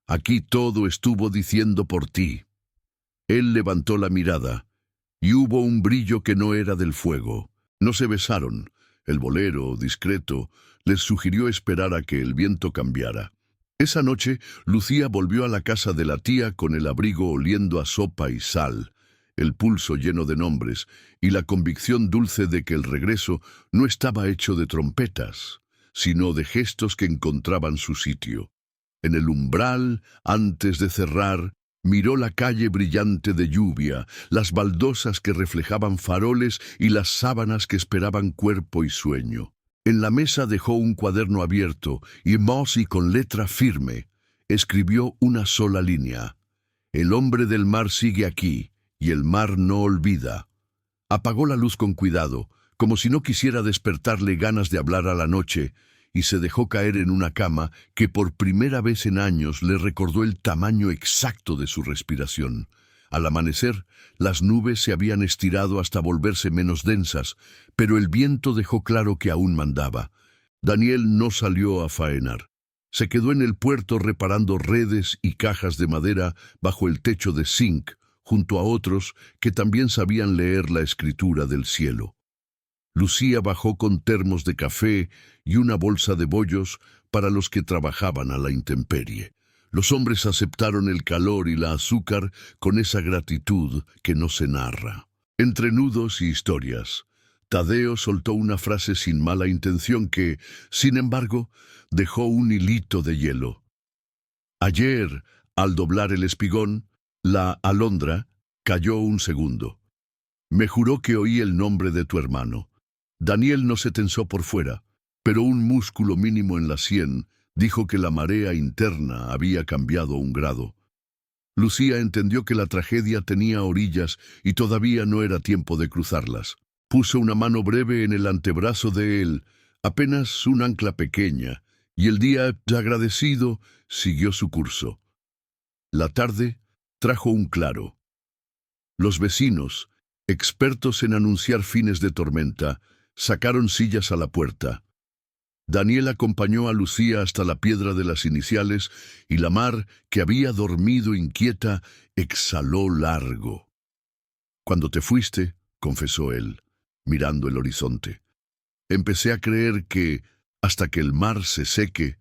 «Aquí todo estuvo diciendo por ti». Él levantó la mirada, y hubo un brillo que no era del fuego. No se besaron. El bolero, discreto, les sugirió esperar a que el viento cambiara. Esa noche, Lucía volvió a la casa de la tía con el abrigo oliendo a sopa y sal, el pulso lleno de nombres y la convicción dulce de que el regreso no estaba hecho de trompetas, sino de gestos que encontraban su sitio. En el umbral, antes de cerrar, miró la calle brillante de lluvia, las baldosas que reflejaban faroles y las sábanas que esperaban cuerpo y sueño. En la mesa dejó un cuaderno abierto y Mossy, con letra firme, escribió una sola línea. «El hombre del mar sigue aquí, y el mar no olvida». Apagó la luz con cuidado, como si no quisiera despertarle ganas de hablar a la noche, y se dejó caer en una cama que por primera vez en años le recordó el tamaño exacto de su respiración. Al amanecer, las nubes se habían estirado hasta volverse menos densas, pero el viento dejó claro que aún mandaba. Daniel no salió a faenar. Se quedó en el puerto reparando redes y cajas de madera bajo el techo de zinc, junto a otros que también sabían leer la escritura del cielo. Lucía bajó con termos de café y una bolsa de bollos para los que trabajaban a la intemperie. Los hombres aceptaron el calor y la azúcar con esa gratitud que no se narra. Entre nudos y historias, Tadeo soltó una frase sin mala intención que, sin embargo, dejó un hilito de hielo. Ayer, al doblar el espigón, la alondra cayó un segundo. Me juró que oí el nombre de tu hermano. Daniel no se tensó por fuera, pero un músculo mínimo en la sien dijo que la marea interna había cambiado un grado. Lucía entendió que la tragedia tenía orillas y todavía no era tiempo de cruzarlas. Puso una mano breve en el antebrazo de él, apenas un ancla pequeña, y el día, agradecido, siguió su curso. La tarde trajo un claro. Los vecinos, expertos en anunciar fines de tormenta, sacaron sillas a la puerta. Daniel acompañó a Lucía hasta la piedra de las iniciales y la mar, que había dormido inquieta, exhaló largo. «Cuando te fuiste», confesó él, mirando el horizonte, «empecé a creer que, hasta que el mar se seque,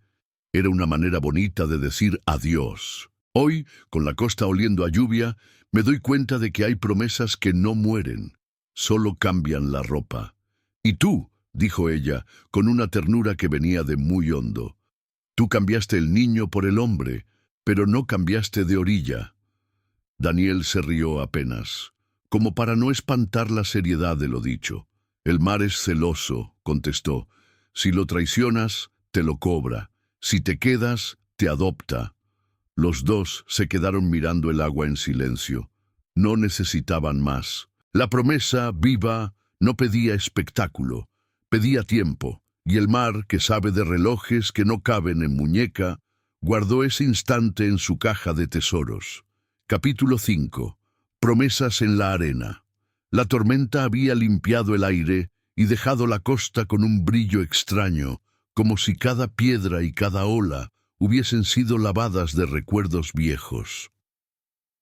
era una manera bonita de decir adiós. Hoy, con la costa oliendo a lluvia, me doy cuenta de que hay promesas que no mueren, solo cambian la ropa. Y tú», dijo ella, con una ternura que venía de muy hondo, «tú cambiaste el niño por el hombre, pero no cambiaste de orilla». Daniel se rió apenas, como para no espantar la seriedad de lo dicho. «El mar es celoso», contestó. «Si lo traicionas, te lo cobra. Si te quedas, te adopta». Los dos se quedaron mirando el agua en silencio. No necesitaban más. La promesa, viva, no pedía espectáculo. Pedía tiempo, y el mar, que sabe de relojes que no caben en muñeca, guardó ese instante en su caja de tesoros. Capítulo 5. Promesas en la arena. La tormenta había limpiado el aire y dejado la costa con un brillo extraño, como si cada piedra y cada ola hubiesen sido lavadas de recuerdos viejos.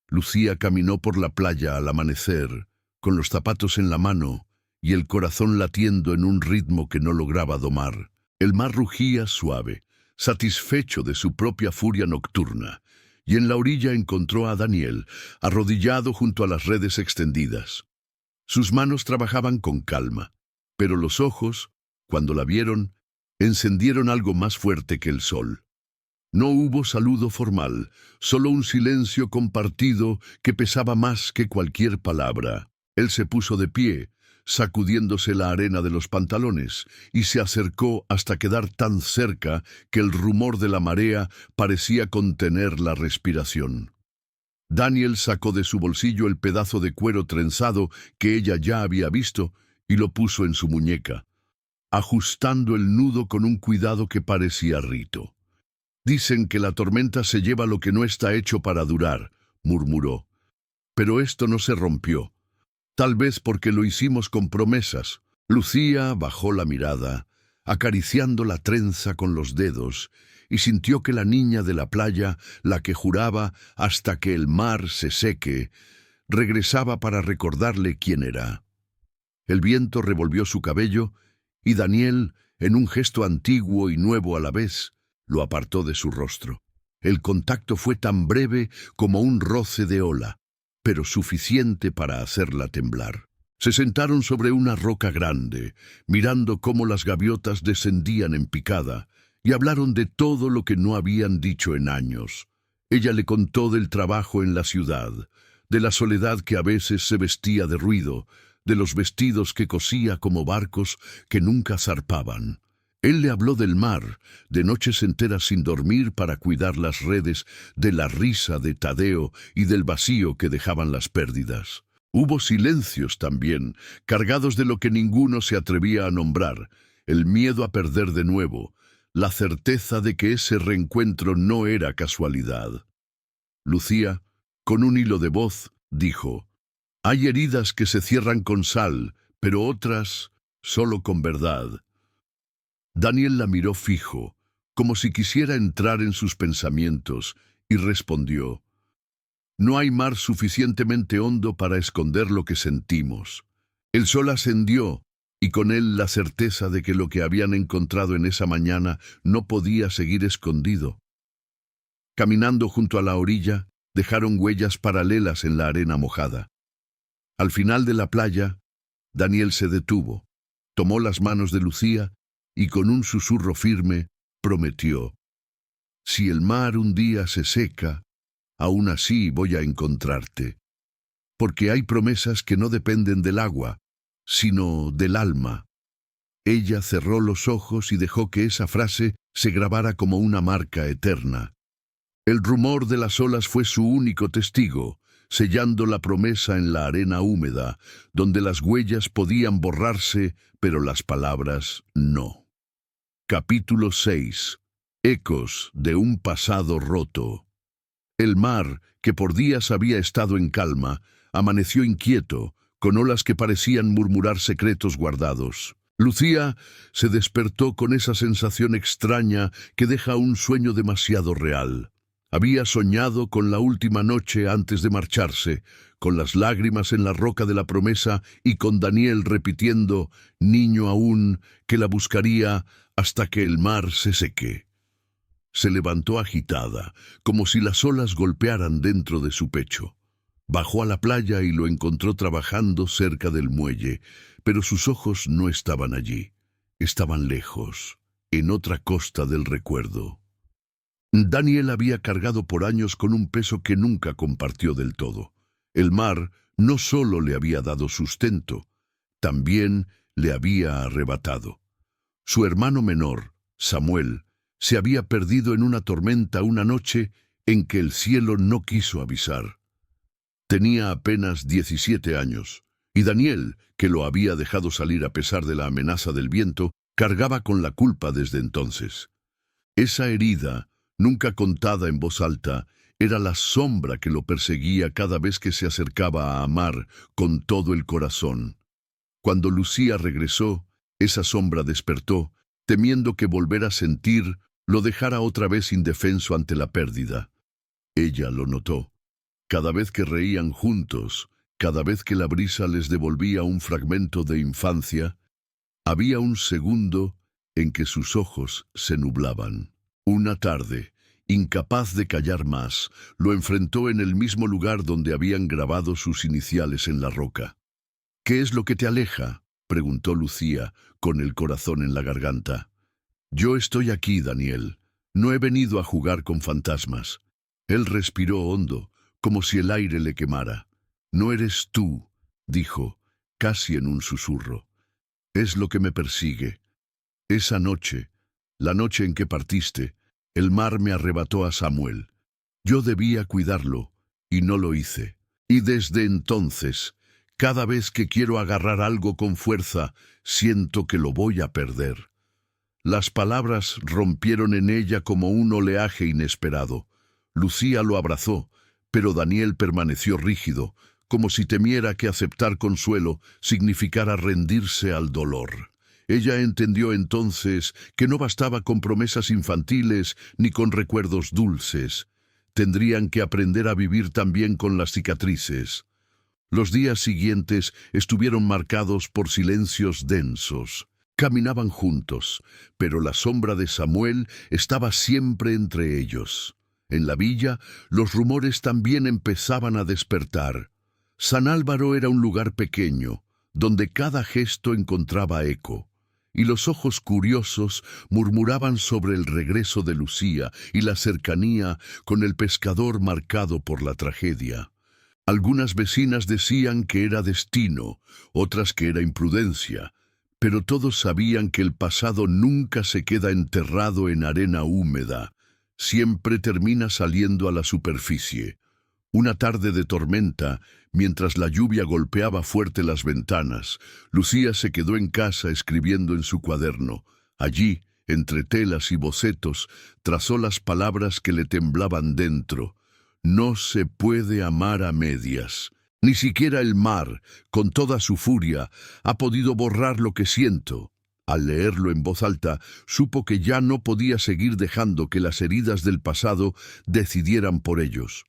Lucía caminó por la playa al amanecer, con los zapatos en la mano, y el corazón latiendo en un ritmo que no lograba domar. El mar rugía suave, satisfecho de su propia furia nocturna, y en la orilla encontró a Daniel, arrodillado junto a las redes extendidas. Sus manos trabajaban con calma, pero los ojos, cuando la vieron, encendieron algo más fuerte que el sol. No hubo saludo formal, solo un silencio compartido que pesaba más que cualquier palabra. Él se puso de pie, sacudiéndose la arena de los pantalones, y se acercó hasta quedar tan cerca que el rumor de la marea parecía contener la respiración. Daniel sacó de su bolsillo el pedazo de cuero trenzado que ella ya había visto y lo puso en su muñeca, ajustando el nudo con un cuidado que parecía rito. «Dicen que la tormenta se lleva lo que no está hecho para durar», murmuró. Pero esto no se rompió. Tal vez porque lo hicimos con promesas. Lucía bajó la mirada, acariciando la trenza con los dedos, y sintió que la niña de la playa, la que juraba hasta que el mar se seque, regresaba para recordarle quién era. El viento revolvió su cabello, y Daniel, en un gesto antiguo y nuevo a la vez, lo apartó de su rostro. El contacto fue tan breve como un roce de ola, pero suficiente para hacerla temblar. Se sentaron sobre una roca grande, mirando cómo las gaviotas descendían en picada, y hablaron de todo lo que no habían dicho en años. Ella le contó del trabajo en la ciudad, de la soledad que a veces se vestía de ruido, de los vestidos que cosía como barcos que nunca zarpaban. Él le habló del mar, de noches enteras sin dormir para cuidar las redes, de la risa de Tadeo y del vacío que dejaban las pérdidas. Hubo silencios también, cargados de lo que ninguno se atrevía a nombrar, el miedo a perder de nuevo, la certeza de que ese reencuentro no era casualidad. Lucía, con un hilo de voz, dijo: «Hay heridas que se cierran con sal, pero otras solo con verdad». Daniel la miró fijo, como si quisiera entrar en sus pensamientos, y respondió: «No hay mar suficientemente hondo para esconder lo que sentimos». El sol ascendió, y con él la certeza de que lo que habían encontrado en esa mañana no podía seguir escondido. Caminando junto a la orilla, dejaron huellas paralelas en la arena mojada. Al final de la playa, Daniel se detuvo, tomó las manos de Lucía y con un susurro firme prometió: «Si el mar un día se seca, aún así voy a encontrarte, porque hay promesas que no dependen del agua, sino del alma». Ella cerró los ojos y dejó que esa frase se grabara como una marca eterna. El rumor de las olas fue su único testigo, sellando la promesa en la arena húmeda, donde las huellas podían borrarse, pero las palabras no. Capítulo 6. Ecos de un pasado roto. El mar, que por días había estado en calma, amaneció inquieto, con olas que parecían murmurar secretos guardados. Lucía se despertó con esa sensación extraña que deja un sueño demasiado real. Había soñado con la última noche antes de marcharse, con las lágrimas en la roca de la promesa y con Daniel repitiendo, niño aún, que la buscaría hasta que el mar se seque. Se levantó agitada, como si las olas golpearan dentro de su pecho. Bajó a la playa y lo encontró trabajando cerca del muelle, pero sus ojos no estaban allí. Estaban lejos, en otra costa del recuerdo. Daniel había cargado por años con un peso que nunca compartió del todo. El mar no solo le había dado sustento, también le había arrebatado. Su hermano menor, Samuel, se había perdido en una tormenta una noche en que el cielo no quiso avisar. Tenía apenas 17 años, y Daniel, que lo había dejado salir a pesar de la amenaza del viento, cargaba con la culpa desde entonces. Esa herida, nunca contada en voz alta, era la sombra que lo perseguía cada vez que se acercaba a amar con todo el corazón. Cuando Lucía regresó, esa sombra despertó, temiendo que volver a sentir lo dejara otra vez indefenso ante la pérdida. Ella lo notó. Cada vez que reían juntos, cada vez que la brisa les devolvía un fragmento de infancia, había un segundo en que sus ojos se nublaban. Una tarde, incapaz de callar más, lo enfrentó en el mismo lugar donde habían grabado sus iniciales en la roca. ¿Qué es lo que te aleja?, preguntó Lucía, con el corazón en la garganta. Yo estoy aquí, Daniel. No he venido a jugar con fantasmas. Él respiró hondo, como si el aire le quemara. No eres tú, dijo, casi en un susurro. Es lo que me persigue. Esa noche, la noche en que partiste, el mar me arrebató a Samuel. Yo debía cuidarlo, y no lo hice. Y desde entonces, cada vez que quiero agarrar algo con fuerza, siento que lo voy a perder. Las palabras rompieron en ella como un oleaje inesperado. Lucía lo abrazó, pero Daniel permaneció rígido, como si temiera que aceptar consuelo significara rendirse al dolor. Ella entendió entonces que no bastaba con promesas infantiles ni con recuerdos dulces. Tendrían que aprender a vivir también con las cicatrices. Los días siguientes estuvieron marcados por silencios densos. Caminaban juntos, pero la sombra de Samuel estaba siempre entre ellos. En la villa, los rumores también empezaban a despertar. San Álvaro era un lugar pequeño, donde cada gesto encontraba eco, y los ojos curiosos murmuraban sobre el regreso de Lucía y la cercanía con el pescador marcado por la tragedia. Algunas vecinas decían que era destino, otras que era imprudencia, pero todos sabían que el pasado nunca se queda enterrado en arena húmeda, siempre termina saliendo a la superficie. Una tarde de tormenta, mientras la lluvia golpeaba fuerte las ventanas, Lucía se quedó en casa escribiendo en su cuaderno. Allí, entre telas y bocetos, trazó las palabras que le temblaban dentro. No se puede amar a medias. Ni siquiera el mar, con toda su furia, ha podido borrar lo que siento. Al leerlo en voz alta, supo que ya no podía seguir dejando que las heridas del pasado decidieran por ellos.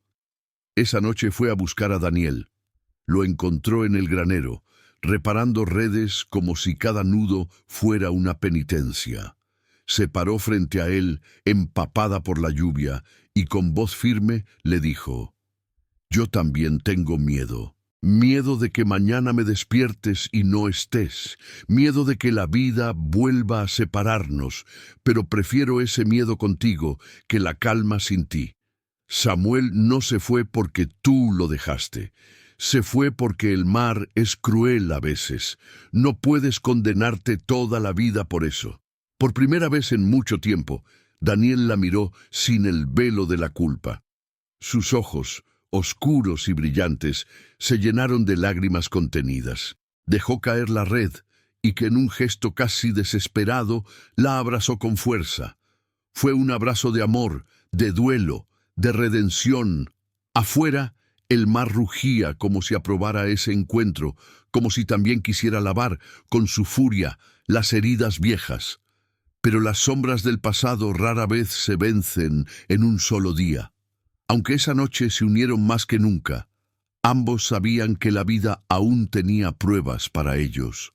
Esa noche fue a buscar a Daniel. Lo encontró en el granero, reparando redes como si cada nudo fuera una penitencia. Se paró frente a él, empapada por la lluvia, y con voz firme le dijo: «Yo también tengo miedo. Miedo de que mañana me despiertes y no estés. Miedo de que la vida vuelva a separarnos, pero prefiero ese miedo contigo que la calma sin ti. Samuel no se fue porque tú lo dejaste. Se fue porque el mar es cruel a veces. No puedes condenarte toda la vida por eso». Por primera vez en mucho tiempo, Daniel la miró sin el velo de la culpa. Sus ojos, oscuros y brillantes, se llenaron de lágrimas contenidas. Dejó caer la red y que en un gesto casi desesperado la abrazó con fuerza. Fue un abrazo de amor, de duelo, de redención. Afuera, el mar rugía como si aprobara ese encuentro, como si también quisiera lavar, con su furia, las heridas viejas. Pero las sombras del pasado rara vez se vencen en un solo día. Aunque esa noche se unieron más que nunca, ambos sabían que la vida aún tenía pruebas para ellos.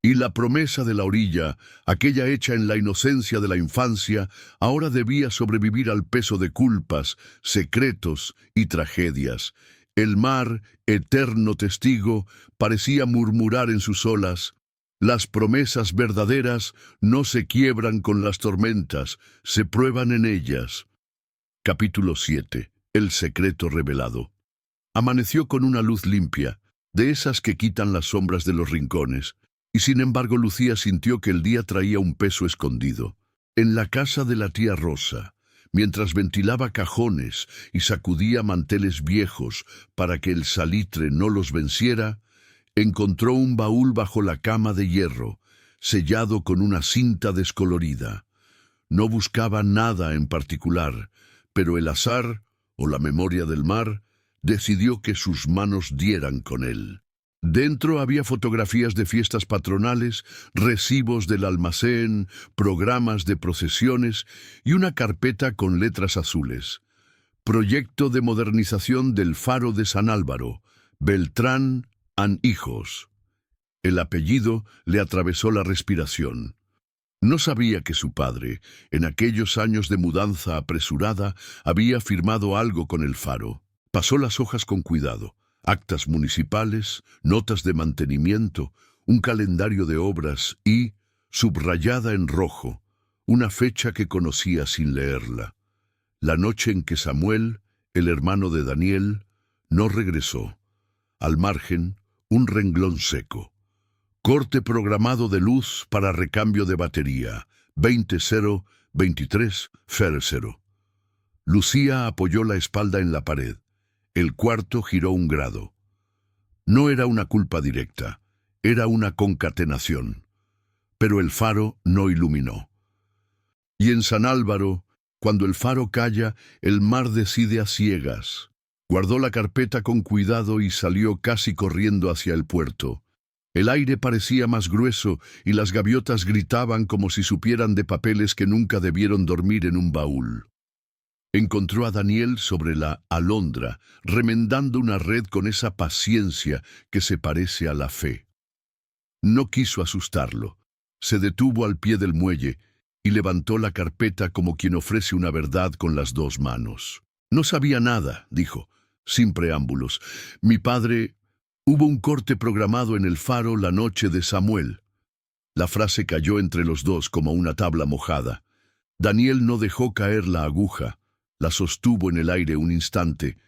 Y la promesa de la orilla, aquella hecha en la inocencia de la infancia, ahora debía sobrevivir al peso de culpas, secretos y tragedias. El mar, eterno testigo, parecía murmurar en sus olas: «Las promesas verdaderas no se quiebran con las tormentas, se prueban en ellas». Capítulo 7. El secreto revelado. Amaneció con una luz limpia, de esas que quitan las sombras de los rincones, y sin embargo Lucía sintió que el día traía un peso escondido. En la casa de la tía Rosa, mientras ventilaba cajones y sacudía manteles viejos para que el salitre no los venciera, encontró un baúl bajo la cama de hierro, sellado con una cinta descolorida. No buscaba nada en particular, pero el azar, o la memoria del mar, decidió que sus manos dieran con él. Dentro había fotografías de fiestas patronales, recibos del almacén, programas de procesiones y una carpeta con letras azules. Proyecto de modernización del faro de San Álvaro, Beltrán Hijos. El apellido le atravesó la respiración. No sabía que su padre, en aquellos años de mudanza apresurada, había firmado algo con el faro. Pasó las hojas con cuidado. actas municipales, notas de mantenimiento, un calendario de obras y, subrayada en rojo, una fecha que conocía sin leerla. La noche en que Samuel, el hermano de Daniel, no regresó. Al margen, un renglón seco. Corte programado de luz para recambio de batería. 20:23:00. Lucía apoyó la espalda en la pared. El cuarto giró 1 grado. No era una culpa directa, era una concatenación. Pero el faro no iluminó. Y en San Álvaro, cuando el faro calla, el mar decide a ciegas. Guardó la carpeta con cuidado y salió casi corriendo hacia el puerto. El aire parecía más grueso y las gaviotas gritaban como si supieran de papeles que nunca debieron dormir en un baúl. Encontró a Daniel sobre la alondra, remendando una red con esa paciencia que se parece a la fe. No quiso asustarlo. Se detuvo al pie del muelle y levantó la carpeta como quien ofrece una verdad con las 2 manos. No sabía nada, dijo, sin preámbulos. Mi padre... Hubo un corte programado en el faro la noche de Samuel. La frase cayó entre los dos como una tabla mojada. Daniel no dejó caer la aguja, la sostuvo en el aire un instante,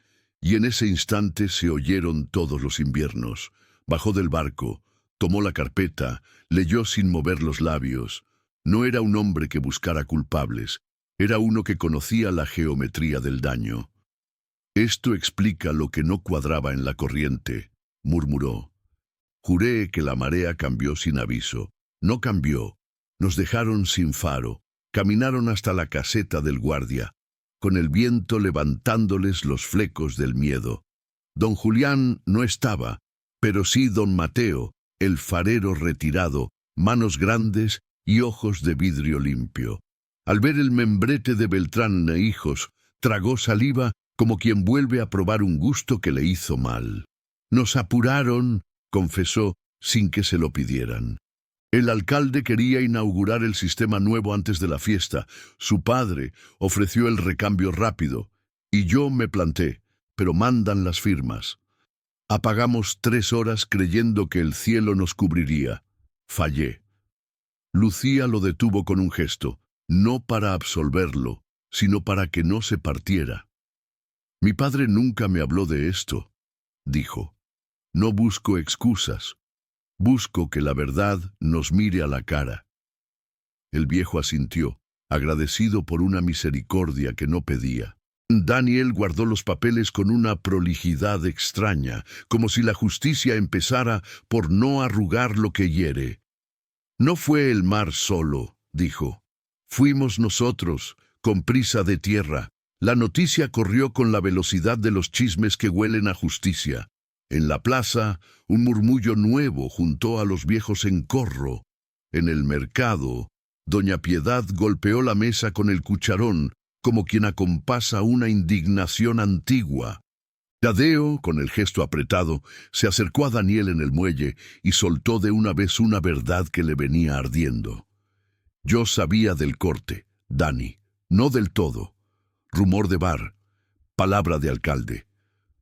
y en ese instante se oyeron todos los inviernos. Bajó del barco, tomó la carpeta, leyó sin mover los labios. No era un hombre que buscara culpables, era uno que conocía la geometría del daño. Esto explica lo que no cuadraba en la corriente, murmuró. Juré que la marea cambió sin aviso. No cambió. Nos dejaron sin faro. Caminaron hasta la caseta del guardia, con el viento levantándoles los flecos del miedo. Don Julián no estaba, pero sí don Mateo, el farero retirado, manos grandes y ojos de vidrio limpio. Al ver el membrete de Beltrán e hijos, tragó saliva como quien vuelve a probar un gusto que le hizo mal. Nos apuraron, confesó, sin que se lo pidieran. El alcalde quería inaugurar el sistema nuevo antes de la fiesta. Su padre ofreció el recambio rápido. Y yo me planté, pero mandan las firmas. Apagamos 3 horas creyendo que el cielo nos cubriría. Fallé. Lucía lo detuvo con un gesto, no para absolverlo, sino para que no se partiera. Mi padre nunca me habló de esto, dijo. No busco excusas. Busco que la verdad nos mire a la cara. El viejo asintió, agradecido por una misericordia que no pedía. Daniel guardó los papeles con una prolijidad extraña, como si la justicia empezara por no arrugar lo que hiere. No fue el mar solo, dijo. Fuimos nosotros, con prisa de tierra. La noticia corrió con la velocidad de los chismes que huelen a justicia. En la plaza, un murmullo nuevo juntó a los viejos en corro. En el mercado, doña Piedad golpeó la mesa con el cucharón, como quien acompasa una indignación antigua. Tadeo, con el gesto apretado, se acercó a Daniel en el muelle y soltó de una vez una verdad que le venía ardiendo. Yo sabía del corte, Dani, no del todo. Rumor de bar, palabra de alcalde.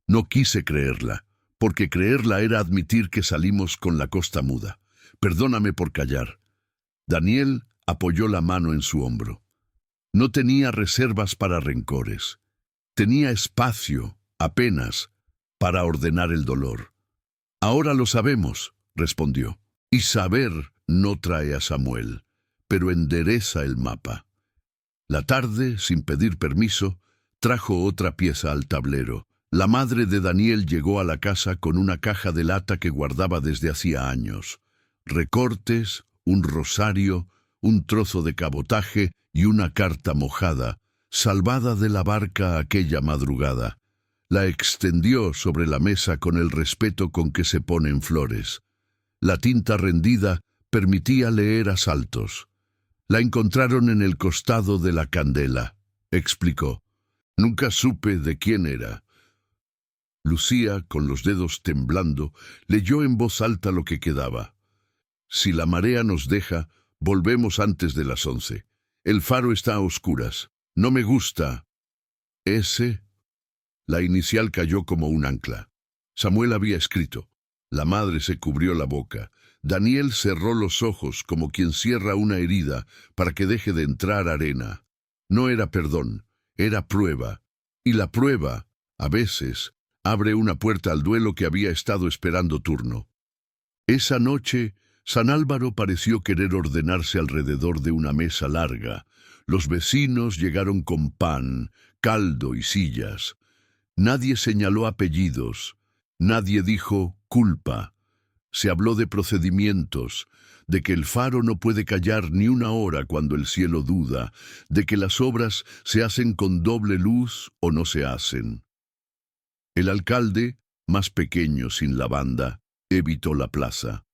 No quise creerla, porque creerla era admitir que salimos con la costa muda. Perdóname por callar. Daniel apoyó la mano en su hombro. No tenía reservas para rencores. Tenía espacio, apenas, para ordenar el dolor. Ahora lo sabemos, respondió. Y saber no trae a Samuel, pero endereza el mapa. La tarde, sin pedir permiso, trajo otra pieza al tablero. La madre de Daniel llegó a la casa con una caja de lata que guardaba desde hacía años. Recortes, un rosario, un trozo de cabotaje y una carta mojada, salvada de la barca aquella madrugada. La extendió sobre la mesa con el respeto con que se ponen flores. La tinta rendida permitía leer a saltos. La encontraron en el costado de la candela, explicó. Nunca supe de quién era. Lucía, con los dedos temblando, leyó en voz alta lo que quedaba. Si la marea nos deja, volvemos antes de las 11. El faro está a oscuras. No me gusta. ¿Ese? La inicial cayó como un ancla. Samuel había escrito. La madre se cubrió la boca. Daniel cerró los ojos como quien cierra una herida para que deje de entrar arena. No era perdón, era prueba. Y la prueba, a veces, abre una puerta al duelo que había estado esperando turno. Esa noche, San Álvaro pareció querer ordenarse alrededor de una mesa larga. Los vecinos llegaron con pan, caldo y sillas. Nadie señaló apellidos. Nadie dijo culpa. Se habló de procedimientos, de que el faro no puede callar ni una hora cuando el cielo duda, de que las obras se hacen con doble luz o no se hacen. El alcalde, más pequeño sin la banda, evitó la plaza.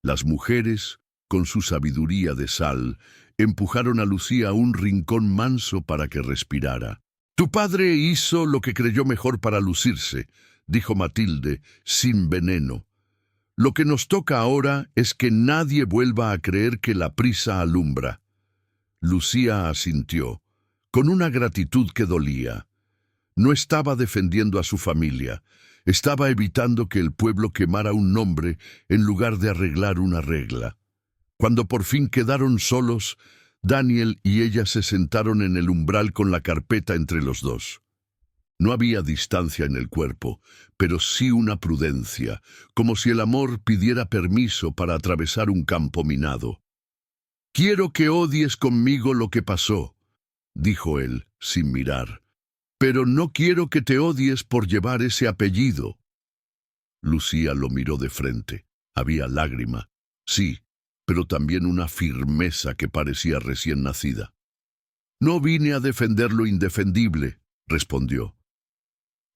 Las mujeres, con su sabiduría de sal, empujaron a Lucía a un rincón manso para que respirara. «Tu padre hizo lo que creyó mejor para lucirse», dijo Matilde, sin veneno. «Lo que nos toca ahora es que nadie vuelva a creer que la prisa alumbra». Lucía asintió, con una gratitud que dolía. No estaba defendiendo a su familia, estaba evitando que el pueblo quemara un nombre en lugar de arreglar una regla. Cuando por fin quedaron solos, Daniel y ella se sentaron en el umbral con la carpeta entre los dos. No había distancia en el cuerpo, pero sí una prudencia, como si el amor pidiera permiso para atravesar un campo minado. «Quiero que odies conmigo lo que pasó», dijo él, sin mirar. «Pero no quiero que te odies por llevar ese apellido». Lucía lo miró de frente. Había lágrima. Sí, pero también una firmeza que parecía recién nacida. «No vine a defender lo indefendible», respondió.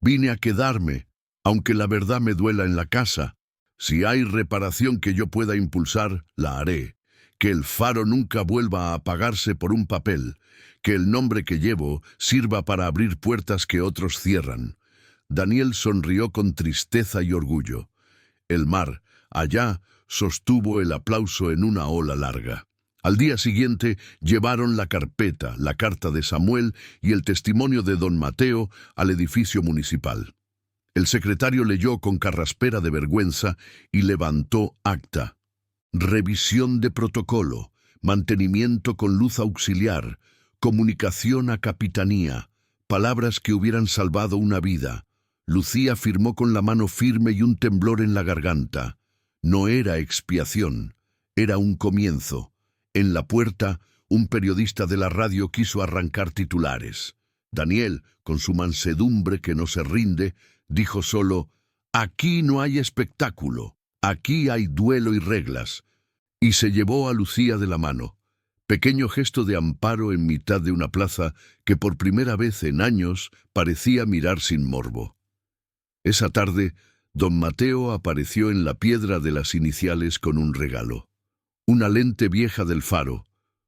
«Vine a quedarme, aunque la verdad me duela en la casa. Si hay reparación que yo pueda impulsar, la haré. Que el faro nunca vuelva a apagarse por un papel. Que el nombre que llevo sirva para abrir puertas que otros cierran». Daniel sonrió con tristeza y orgullo. El mar, allá, sostuvo el aplauso en una ola larga. Al día siguiente llevaron la carpeta, la carta de Samuel y el testimonio de don Mateo al edificio municipal. El secretario leyó con carraspera de vergüenza y levantó acta. Revisión de protocolo, mantenimiento con luz auxiliar, comunicación a capitanía, palabras que hubieran salvado una vida. Lucía firmó con la mano firme y un temblor en la garganta. No era expiación, era un comienzo. En la puerta, un periodista de la radio quiso arrancar titulares. Daniel, con su mansedumbre que no se rinde, dijo solo: «Aquí no hay espectáculo, aquí hay duelo y reglas», y se llevó a Lucía de la mano. Pequeño gesto de amparo en mitad de una plaza que por primera vez en años parecía mirar sin morbo. Esa tarde, don Mateo apareció en la piedra de las iniciales con un regalo. Una lente vieja del faro,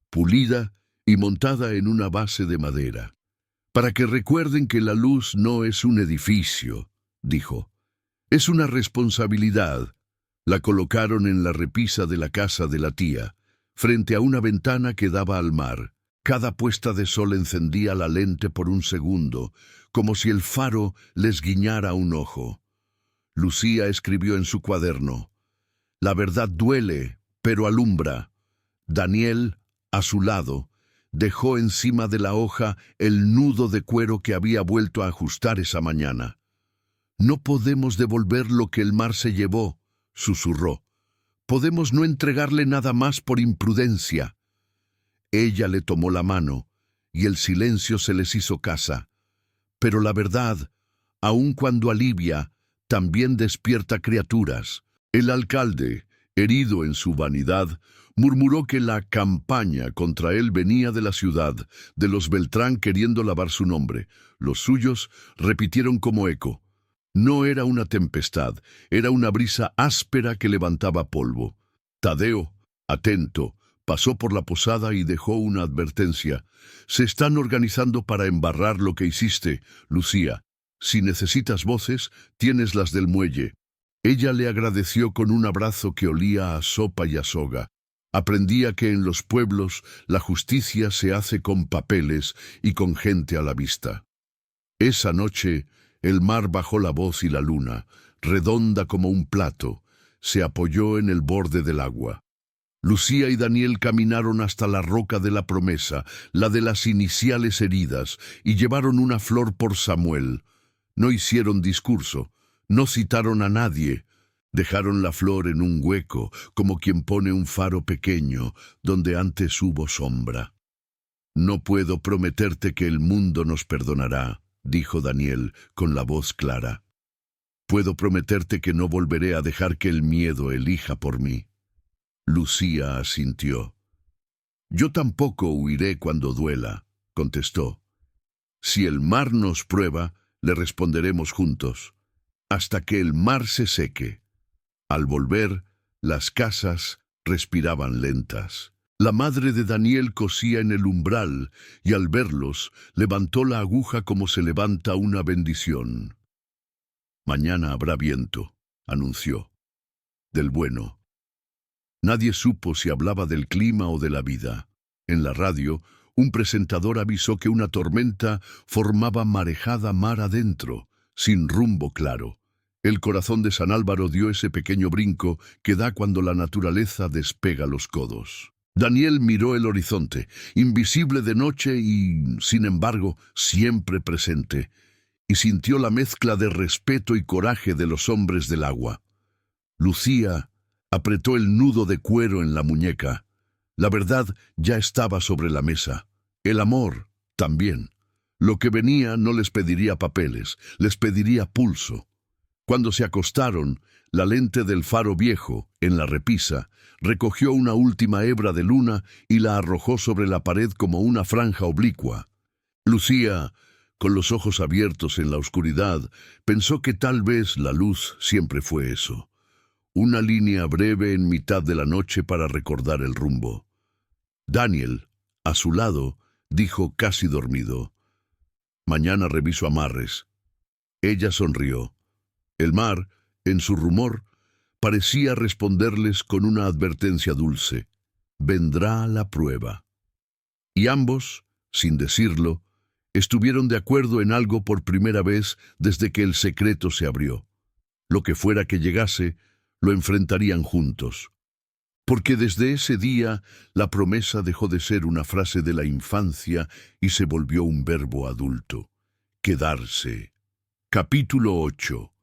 pulida y montada en una base de madera. «Para que recuerden que la luz no es un edificio», dijo. «Es una responsabilidad». La colocaron en la repisa de la casa de la tía, frente a una ventana que daba al mar. Cada puesta de sol encendía la lente por un segundo, como si el faro les guiñara un ojo. Lucía escribió en su cuaderno: «La verdad duele, pero alumbra». Daniel, a su lado, dejó encima de la hoja el nudo de cuero que había vuelto a ajustar esa mañana. «No podemos devolver lo que el mar se llevó», susurró. «Podemos no entregarle nada más por imprudencia». Ella le tomó la mano, y el silencio se les hizo casa. Pero la verdad, aun cuando alivia, también despierta criaturas. El alcalde, herido en su vanidad, murmuró que la campaña contra él venía de la ciudad, de los Beltrán queriendo lavar su nombre. Los suyos repitieron como eco: «No era una tempestad, era una brisa áspera que levantaba polvo». Tadeo, atento, pasó por la posada y dejó una advertencia: «Se están organizando para embarrar lo que hiciste, Lucía. Si necesitas voces, tienes las del muelle». Ella le agradeció con un abrazo que olía a sopa y a soga. Aprendía que en los pueblos la justicia se hace con papeles y con gente a la vista. Esa noche el mar bajó la voz y la luna, redonda como un plato, se apoyó en el borde del agua. Lucía y Daniel caminaron hasta la roca de la promesa, la de las iniciales heridas, y llevaron una flor por Samuel. No hicieron discurso, no citaron a nadie. Dejaron la flor en un hueco, como quien pone un faro pequeño, donde antes hubo sombra. «No puedo prometerte que el mundo nos perdonará», dijo Daniel con la voz clara. «Puedo prometerte que no volveré a dejar que el miedo elija por mí». Lucía asintió. «Yo tampoco huiré cuando duela», contestó. «Si el mar nos prueba, le responderemos juntos, hasta que el mar se seque». Al volver, las casas respiraban lentas. La madre de Daniel cosía en el umbral y al verlos levantó la aguja como se levanta una bendición. «Mañana habrá viento», anunció. «Del bueno». Nadie supo si hablaba del clima o de la vida. En la radio, un presentador avisó que una tormenta formaba marejada mar adentro, sin rumbo claro. El corazón de San Álvaro dio ese pequeño brinco que da cuando la naturaleza despega los codos. Daniel miró el horizonte, invisible de noche y, sin embargo, siempre presente, y sintió la mezcla de respeto y coraje de los hombres del agua. Lucía apretó el nudo de cuero en la muñeca. La verdad ya estaba sobre la mesa. El amor también. Lo que venía no les pediría papeles, les pediría pulso. Cuando se acostaron, la lente del faro viejo, en la repisa, recogió una última hebra de luna y la arrojó sobre la pared como una franja oblicua. Lucía, con los ojos abiertos en la oscuridad, pensó que tal vez la luz siempre fue eso. Una línea breve en mitad de la noche para recordar el rumbo. Daniel, a su lado, dijo casi dormido: «Mañana reviso amarres». Ella sonrió. El mar, en su rumor, parecía responderles con una advertencia dulce: vendrá la prueba. Y ambos, sin decirlo, estuvieron de acuerdo en algo por primera vez desde que el secreto se abrió. Lo que fuera que llegase, lo enfrentarían juntos. Porque desde ese día la promesa dejó de ser una frase de la infancia y se volvió un verbo adulto: quedarse. Capítulo 8.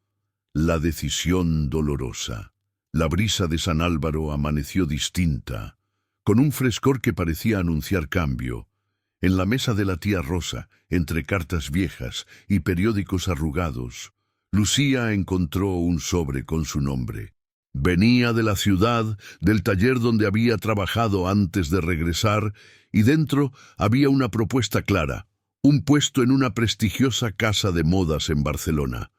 La decisión dolorosa. La brisa de San Álvaro amaneció distinta, con un frescor que parecía anunciar cambio. En la mesa de la tía Rosa, entre cartas viejas y periódicos arrugados, Lucía encontró un sobre con su nombre. Venía de la ciudad, del taller donde había trabajado antes de regresar, y dentro había una propuesta clara: un puesto en una prestigiosa casa de modas en Barcelona.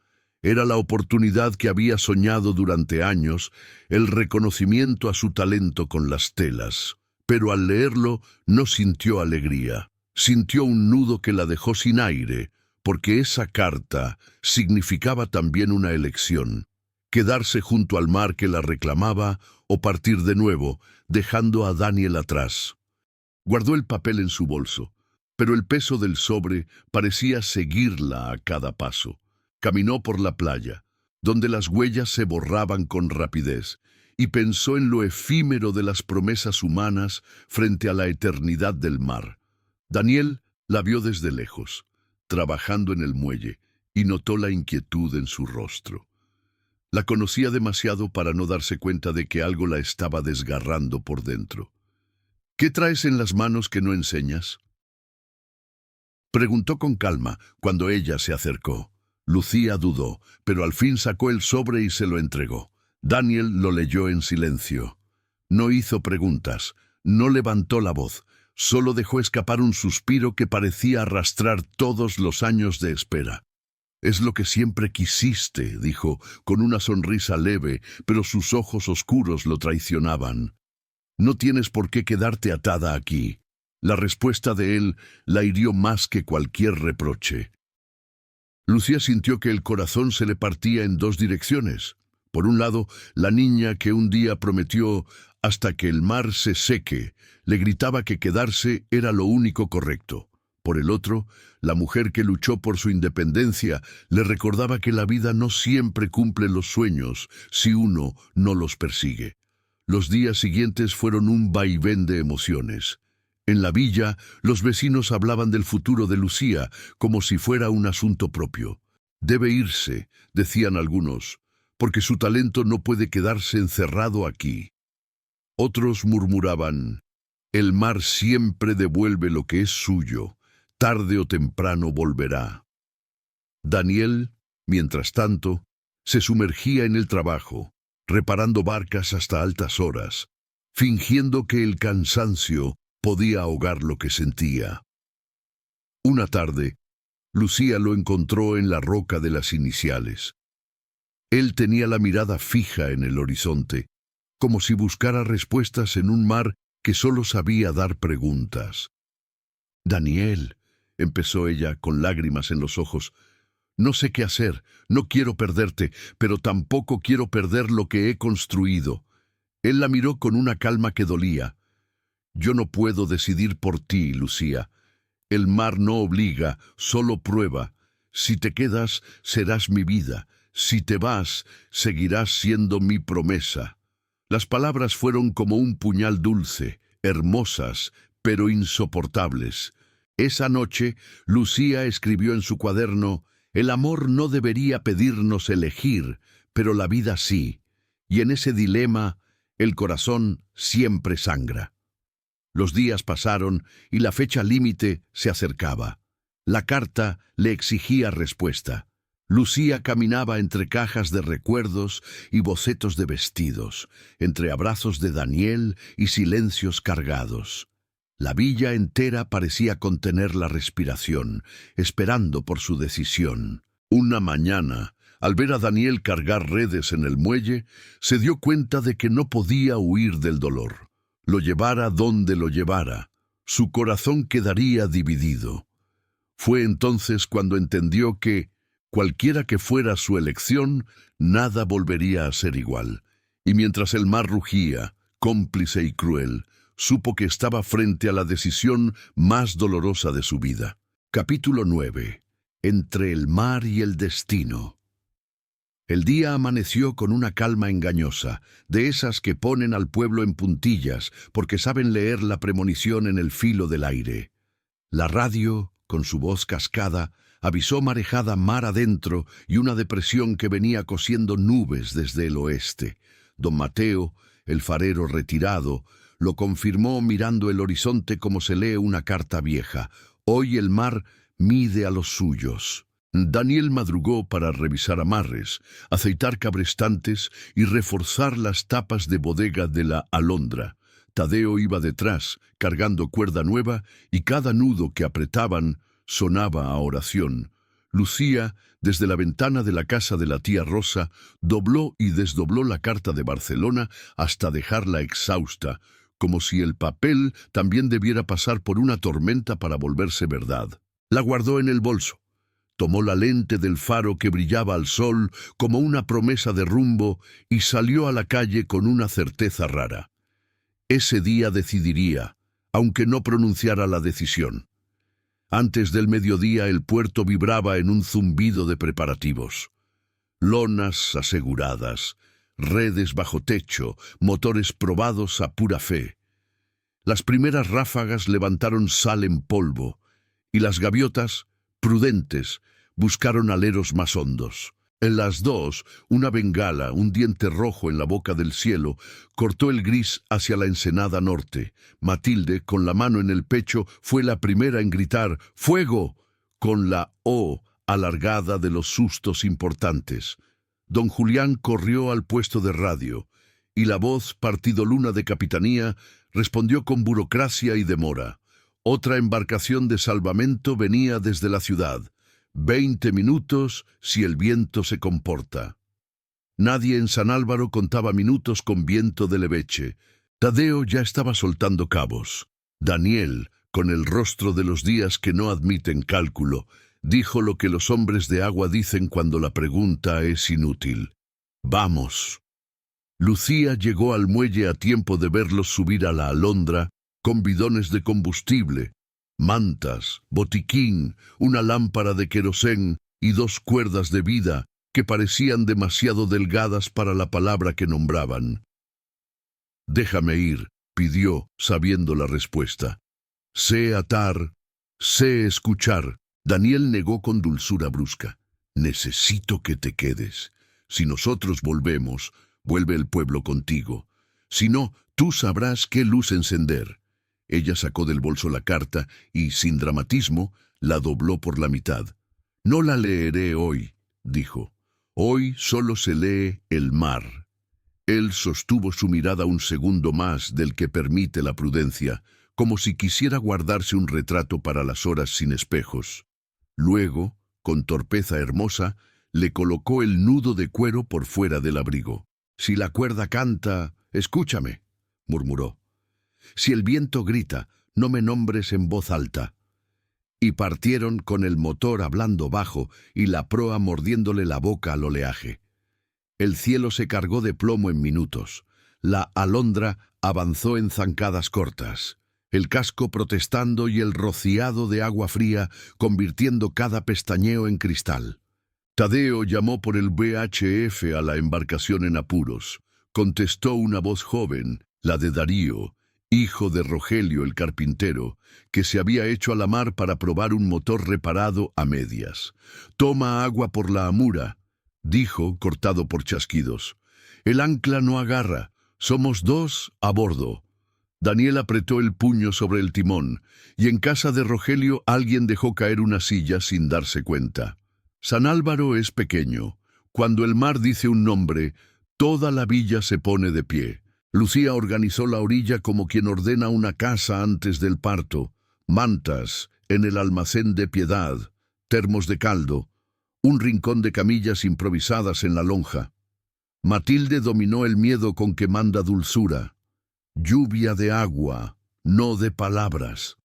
Era la oportunidad que había soñado durante años, el reconocimiento a su talento con las telas. Pero al leerlo no sintió alegría. Sintió un nudo que la dejó sin aire, porque esa carta significaba también una elección: quedarse junto al mar que la reclamaba o partir de nuevo, dejando a Daniel atrás. Guardó el papel en su bolso, pero el peso del sobre parecía seguirla a cada paso. Caminó por la playa, donde las huellas se borraban con rapidez, y pensó en lo efímero de las promesas humanas frente a la eternidad del mar. Daniel la vio desde lejos, trabajando en el muelle, y notó la inquietud en su rostro. La conocía demasiado para no darse cuenta de que algo la estaba desgarrando por dentro. «¿Qué traes en las manos que no enseñas?», preguntó con calma cuando ella se acercó. Lucía dudó, pero al fin sacó el sobre y se lo entregó. Daniel lo leyó en silencio. No hizo preguntas, no levantó la voz, solo dejó escapar un suspiro que parecía arrastrar todos los años de espera. «Es lo que siempre quisiste», dijo, con una sonrisa leve, pero sus ojos oscuros lo traicionaban. «No tienes por qué quedarte atada aquí». La respuesta de él la hirió más que cualquier reproche. Lucía sintió que el corazón se le partía en dos direcciones. Por un lado, la niña que un día prometió «hasta que el mar se seque», le gritaba que quedarse era lo único correcto. Por el otro, la mujer que luchó por su independencia le recordaba que la vida no siempre cumple los sueños si uno no los persigue. Los días siguientes fueron un vaivén de emociones. En la villa, los vecinos hablaban del futuro de Lucía como si fuera un asunto propio. Debe irse, decían algunos, porque su talento no puede quedarse encerrado aquí. Otros murmuraban, el mar siempre devuelve lo que es suyo, tarde o temprano volverá. Daniel, mientras tanto, se sumergía en el trabajo, reparando barcas hasta altas horas, fingiendo que el cansancio podía ahogar lo que sentía. Una tarde, Lucía lo encontró en la roca de las Iniciales. Él tenía la mirada fija en el horizonte, como si buscara respuestas en un mar que solo sabía dar preguntas. «Daniel», empezó ella con lágrimas en los ojos, «no sé qué hacer, no quiero perderte, pero tampoco quiero perder lo que he construido». Él la miró con una calma que dolía. «Yo no puedo decidir por ti, Lucía. El mar no obliga, solo prueba. Si te quedas, serás mi vida. Si te vas, seguirás siendo mi promesa». Las palabras fueron como un puñal dulce, hermosas, pero insoportables. Esa noche, Lucía escribió en su cuaderno, «El amor no debería pedirnos elegir, pero la vida sí. Y en ese dilema, el corazón siempre sangra». Los días pasaron y la fecha límite se acercaba. La carta le exigía respuesta. Lucía caminaba entre cajas de recuerdos y bocetos de vestidos, entre abrazos de Daniel y silencios cargados. La villa entera parecía contener la respiración, esperando por su decisión. Una mañana, al ver a Daniel cargar redes en el muelle, se dio cuenta de que no podía huir del dolor. Lo llevara donde lo llevara, su corazón quedaría dividido. Fue entonces cuando entendió que, cualquiera que fuera su elección, nada volvería a ser igual. Y mientras el mar rugía, cómplice y cruel, supo que estaba frente a la decisión más dolorosa de su vida. Capítulo 9. Entre el mar y el destino. El día amaneció con una calma engañosa, de esas que ponen al pueblo en puntillas porque saben leer la premonición en el filo del aire. La radio, con su voz cascada, avisó marejada mar adentro y una depresión que venía cosiendo nubes desde el oeste. Don Mateo, el farero retirado, lo confirmó mirando el horizonte como se lee una carta vieja. Hoy el mar mide a los suyos. Daniel madrugó para revisar amarres, aceitar cabrestantes y reforzar las tapas de bodega de la Alondra. Tadeo iba detrás, cargando cuerda nueva, y cada nudo que apretaban sonaba a oración. Lucía, desde la ventana de la casa de la tía Rosa, dobló y desdobló la carta de Barcelona hasta dejarla exhausta, como si el papel también debiera pasar por una tormenta para volverse verdad. La guardó en el bolso. Tomó la lente del faro que brillaba al sol como una promesa de rumbo y salió a la calle con una certeza rara. Ese día decidiría, aunque no pronunciara la decisión. Antes del mediodía el puerto vibraba en un zumbido de preparativos. Lonas aseguradas, redes bajo techo, motores probados a pura fe. Las primeras ráfagas levantaron sal en polvo, y las gaviotas, prudentes, buscaron aleros más hondos. En las dos, una bengala, un diente rojo en la boca del cielo, cortó el gris hacia la ensenada norte. Matilde, con la mano en el pecho, fue la primera en gritar «¡Fuego!» con la O alargada de los sustos importantes. Don Julián corrió al puesto de radio, y la voz partidoluna de capitanía respondió con burocracia y demora. Otra embarcación de salvamento venía desde la ciudad. 20 minutos si el viento se comporta. Nadie en San Álvaro contaba minutos con viento de leveche. Tadeo ya estaba soltando cabos. Daniel, con el rostro de los días que no admiten cálculo, dijo lo que los hombres de agua dicen cuando la pregunta es inútil. «Vamos». Lucía llegó al muelle a tiempo de verlos subir a la Alondra con bidones de combustible, mantas, botiquín, una lámpara de querosén y 2 cuerdas de vida que parecían demasiado delgadas para la palabra que nombraban. «Déjame ir», pidió, sabiendo la respuesta. «Sé atar, sé escuchar». Daniel negó con dulzura brusca. «Necesito que te quedes. Si nosotros volvemos, vuelve el pueblo contigo. Si no, tú sabrás qué luz encender». Ella sacó del bolso la carta y, sin dramatismo, la dobló por la mitad. «No la leeré hoy», dijo. «Hoy solo se lee el mar». Él sostuvo su mirada un segundo más del que permite la prudencia, como si quisiera guardarse un retrato para las horas sin espejos. Luego, con torpeza hermosa, le colocó el nudo de cuero por fuera del abrigo. «Si la cuerda canta, escúchame», murmuró. «Si el viento grita, no me nombres en voz alta». Y partieron con el motor hablando bajo y la proa mordiéndole la boca al oleaje. El cielo se cargó de plomo en minutos. La alondra avanzó en zancadas cortas, el casco protestando y el rociado de agua fría convirtiendo cada pestañeo en cristal. Tadeo llamó por el VHF a la embarcación en apuros. Contestó una voz joven, la de Darío, hijo de Rogelio el carpintero, que se había hecho a la mar para probar un motor reparado a medias. «Toma agua por la amura», dijo, cortado por chasquidos. «El ancla no agarra. Somos 2 a bordo». Daniel apretó el puño sobre el timón, y en casa de Rogelio alguien dejó caer una silla sin darse cuenta. San Álvaro es pequeño. Cuando el mar dice un nombre, toda la villa se pone de pie. Lucía organizó la orilla como quien ordena una casa antes del parto. Mantas en el almacén de Piedad, termos de caldo, un rincón de camillas improvisadas en la lonja. Matilde dominó el miedo con que manda dulzura. Lluvia de agua, no de palabras.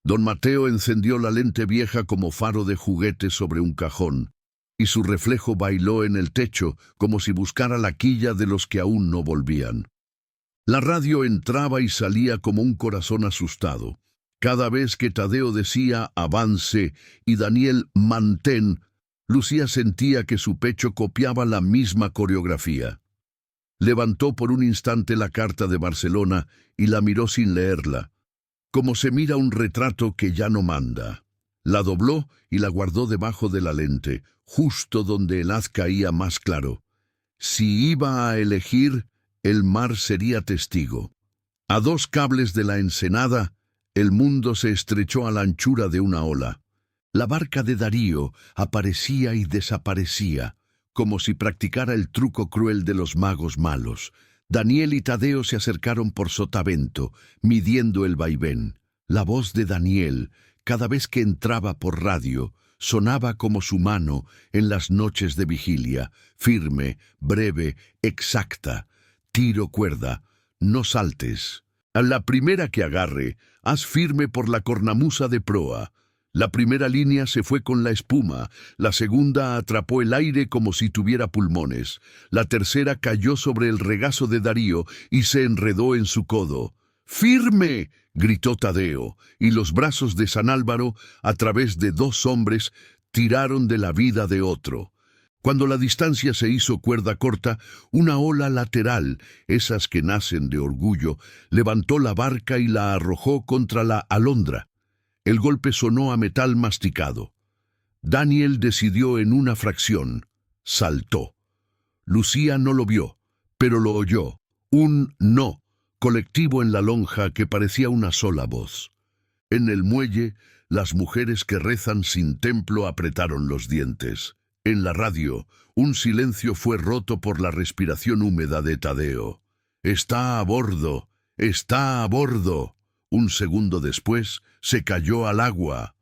Don Mateo encendió la lente vieja como faro de juguete sobre un cajón, y su reflejo bailó en el techo como si buscara la quilla de los que aún no volvían. La radio entraba y salía como un corazón asustado. Cada vez que Tadeo decía «avance» y Daniel «mantén», Lucía sentía que su pecho copiaba la misma coreografía. Levantó por un instante la carta de Barcelona y la miró sin leerla, como se mira un retrato que ya no manda. La dobló y la guardó debajo de la lente, justo donde el haz caía más claro. Si iba a elegir, el mar sería testigo. A 2 cables de la ensenada, el mundo se estrechó a la anchura de una ola. La barca de Darío aparecía y desaparecía, como si practicara el truco cruel de los magos malos. Daniel y Tadeo se acercaron por sotavento, midiendo el vaivén. La voz de Daniel, cada vez que entraba por radio, sonaba como su mano en las noches de vigilia, firme, breve, exacta. «Tiro cuerda, no saltes. A la primera que agarre, haz firme por la cornamusa de proa». La primera línea se fue con la espuma, la segunda atrapó el aire como si tuviera pulmones, la tercera cayó sobre el regazo de Darío y se enredó en su codo. «¡Firme!», gritó Tadeo, y los brazos de San Álvaro, a través de 2 hombres, tiraron de la vida de otro. Cuando la distancia se hizo cuerda corta, una ola lateral, esas que nacen de orgullo, levantó la barca y la arrojó contra la alondra. El golpe sonó a metal masticado. Daniel decidió en una fracción. Saltó. Lucía no lo vio, pero lo oyó. Un «no» colectivo en la lonja que parecía una sola voz. En el muelle, las mujeres que rezan sin templo apretaron los dientes. En la radio, un silencio fue roto por la respiración húmeda de Tadeo. «Está a bordo, está a bordo». Un segundo después, se cayó al agua.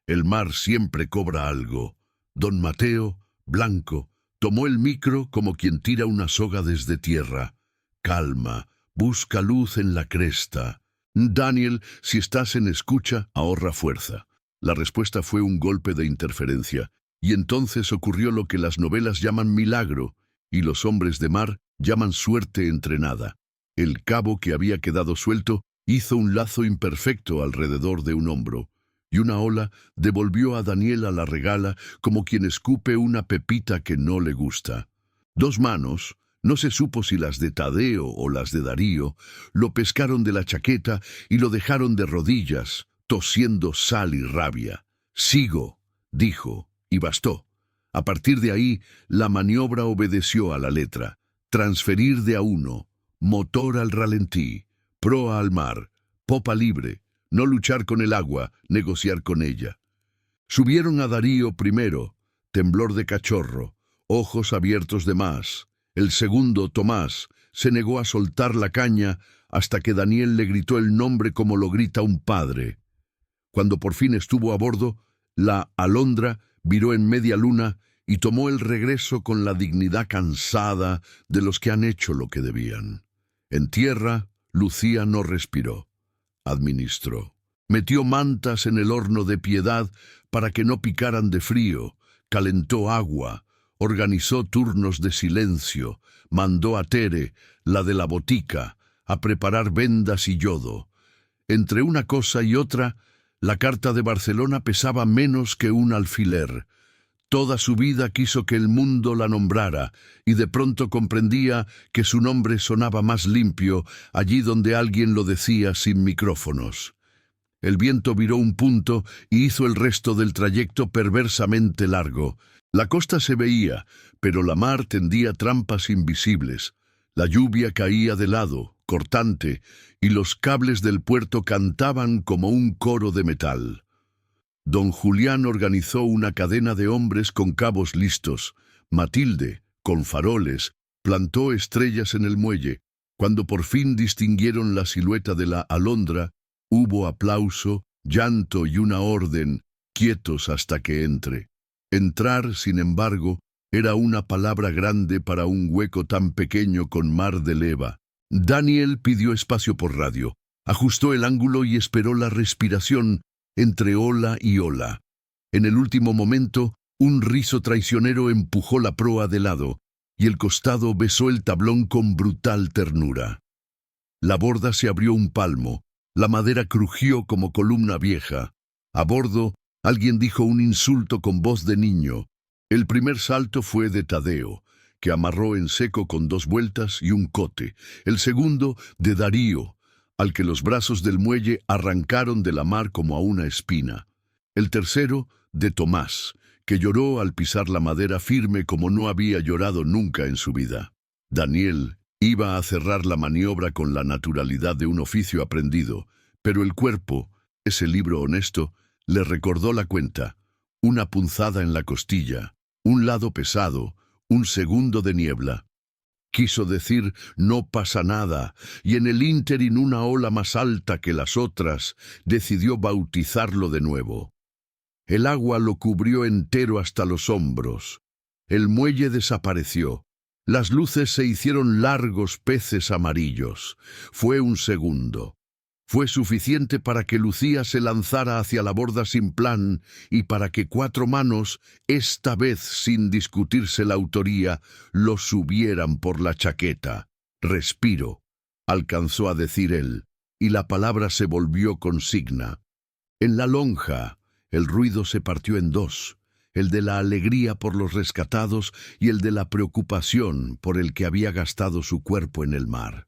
El mar siempre cobra algo. Don Mateo, blanco, tomó el micro como quien tira una soga desde tierra. «Calma, busca luz en la cresta. Daniel, si estás en escucha, ahorra fuerza». La respuesta fue un golpe de interferencia, y entonces ocurrió lo que las novelas llaman milagro, y los hombres de mar llaman suerte entrenada. El cabo que había quedado suelto hizo un lazo imperfecto alrededor de un hombro, y una ola devolvió a Daniel a la regala como quien escupe una pepita que no le gusta. Dos manos, no se supo si las de Tadeo o las de Darío, lo pescaron de la chaqueta y lo dejaron de rodillas, tosiendo sal y rabia. «Sigo», dijo, y bastó. A partir de ahí, la maniobra obedeció a la letra. Transferir de a uno, motor al ralentí, proa al mar, popa libre, no luchar con el agua, negociar con ella. Subieron a Darío primero, temblor de cachorro, ojos abiertos de más. El segundo, Tomás, se negó a soltar la caña hasta que Daniel le gritó el nombre como lo grita un padre. Cuando por fin estuvo a bordo, la alondra viró en media luna y tomó el regreso con la dignidad cansada de los que han hecho lo que debían. En tierra, Lucía no respiró. Administró. Metió mantas en el horno de piedad para que no picaran de frío, calentó agua, organizó turnos de silencio, mandó a Tere, la de la botica, a preparar vendas y yodo. Entre una cosa y otra, la carta de Barcelona pesaba menos que un alfiler. Toda su vida quiso que el mundo la nombrara, y de pronto comprendía que su nombre sonaba más limpio allí donde alguien lo decía sin micrófonos. El viento viró un punto y hizo el resto del trayecto perversamente largo. La costa se veía, pero la mar tendía trampas invisibles. La lluvia caía de lado, cortante, y los cables del puerto cantaban como un coro de metal. Don Julián organizó una cadena de hombres con cabos listos. Matilde, con faroles, plantó estrellas en el muelle. Cuando por fin distinguieron la silueta de la alondra, hubo aplauso, llanto y una orden: quietos hasta que entre. Entrar, sin embargo, era una palabra grande para un hueco tan pequeño con mar de leva. Daniel pidió espacio por radio, ajustó el ángulo y esperó la respiración entre ola y ola. En el último momento, un rizo traicionero empujó la proa de lado, y el costado besó el tablón con brutal ternura. La borda se abrió un palmo, la madera crujió como columna vieja. A bordo, alguien dijo un insulto con voz de niño. El primer salto fue de Tadeo, que amarró en seco con 2 vueltas y un cote. El segundo, de Darío, al que los brazos del muelle arrancaron de la mar como a una espina. El tercero, de Tomás, que lloró al pisar la madera firme como no había llorado nunca en su vida. Daniel iba a cerrar la maniobra con la naturalidad de un oficio aprendido, pero el cuerpo, ese libro honesto, le recordó la cuenta: una punzada en la costilla, un lado pesado, un segundo de niebla. Quiso decir no pasa nada, y en el ínterin una ola más alta que las otras decidió bautizarlo de nuevo. El agua lo cubrió entero hasta los hombros. El muelle desapareció. Las luces se hicieron largos peces amarillos. Fue un segundo. Fue suficiente para que Lucía se lanzara hacia la borda sin plan y para que 4 manos, esta vez sin discutirse la autoría, lo subieran por la chaqueta. «Respiro», alcanzó a decir él, y la palabra se volvió consigna. En la lonja, el ruido se partió en 2, el de la alegría por los rescatados y el de la preocupación por el que había gastado su cuerpo en el mar.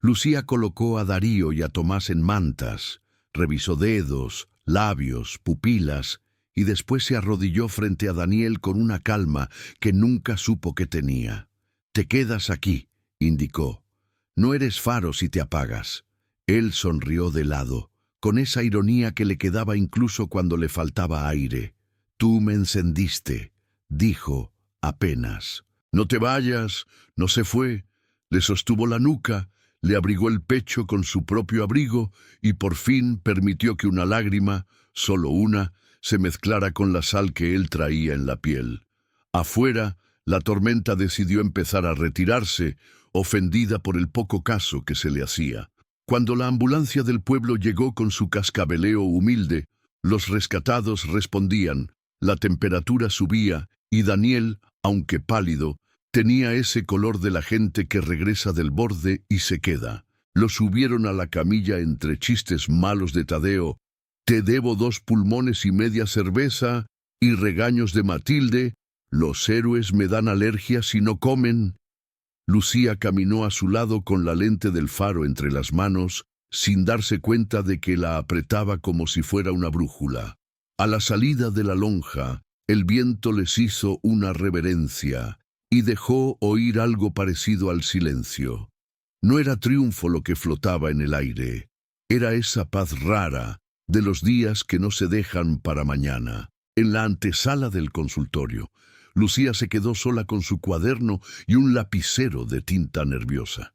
Lucía colocó a Darío y a Tomás en mantas, revisó dedos, labios, pupilas, y después se arrodilló frente a Daniel con una calma que nunca supo que tenía. «Te quedas aquí», indicó. «No eres faro si te apagas». Él sonrió de lado, con esa ironía que le quedaba incluso cuando le faltaba aire. «Tú me encendiste», dijo apenas. «No te vayas», no se fue, le sostuvo la nuca, le abrigó el pecho con su propio abrigo y por fin permitió que una lágrima, solo una, se mezclara con la sal que él traía en la piel. Afuera, la tormenta decidió empezar a retirarse, ofendida por el poco caso que se le hacía. Cuando la ambulancia del pueblo llegó con su cascabeleo humilde, los rescatados respondían, la temperatura subía y Daniel, aunque pálido, tenía ese color de la gente que regresa del borde y se queda. Lo subieron a la camilla entre chistes malos de Tadeo, te debo 2 pulmones y media cerveza, y regaños de Matilde, los héroes me dan alergia si no comen. Lucía caminó a su lado con la lente del faro entre las manos, sin darse cuenta de que la apretaba como si fuera una brújula. A la salida de la lonja, el viento les hizo una reverencia y dejó oír algo parecido al silencio. No era triunfo lo que flotaba en el aire, era esa paz rara de los días que no se dejan para mañana. En la antesala del consultorio, Lucía se quedó sola con su cuaderno y un lapicero de tinta nerviosa.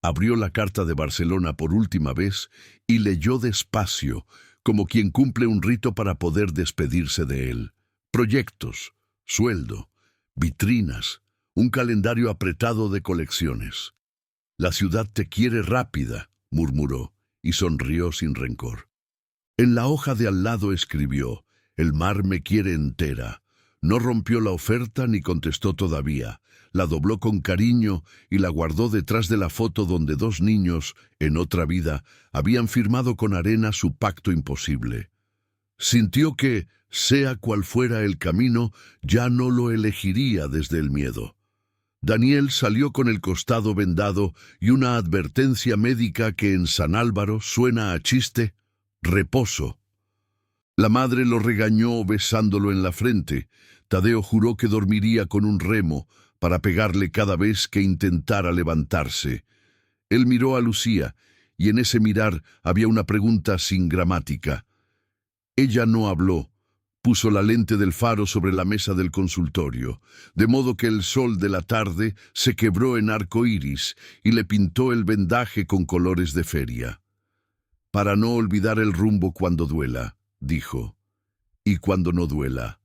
Abrió la carta de Barcelona por última vez y leyó despacio, como quien cumple un rito para poder despedirse de él. Proyectos, sueldo, vitrinas, un calendario apretado de colecciones. La ciudad te quiere rápida, murmuró, y sonrió sin rencor. En la hoja de al lado escribió, el mar me quiere entera. No rompió la oferta ni contestó todavía. La dobló con cariño y la guardó detrás de la foto donde 2 niños, en otra vida, habían firmado con arena su pacto imposible. Sintió que, sea cual fuera el camino, ya no lo elegiría desde el miedo. Daniel salió con el costado vendado y una advertencia médica que en San Álvaro suena a chiste: reposo. La madre lo regañó besándolo en la frente. Tadeo juró que dormiría con un remo para pegarle cada vez que intentara levantarse. Él miró a Lucía, y en ese mirar había una pregunta sin gramática. Ella no habló. Puso la lente del faro sobre la mesa del consultorio, de modo que el sol de la tarde se quebró en arco iris y le pintó el vendaje con colores de feria. Para no olvidar el rumbo cuando duela, dijo. Y cuando no duela,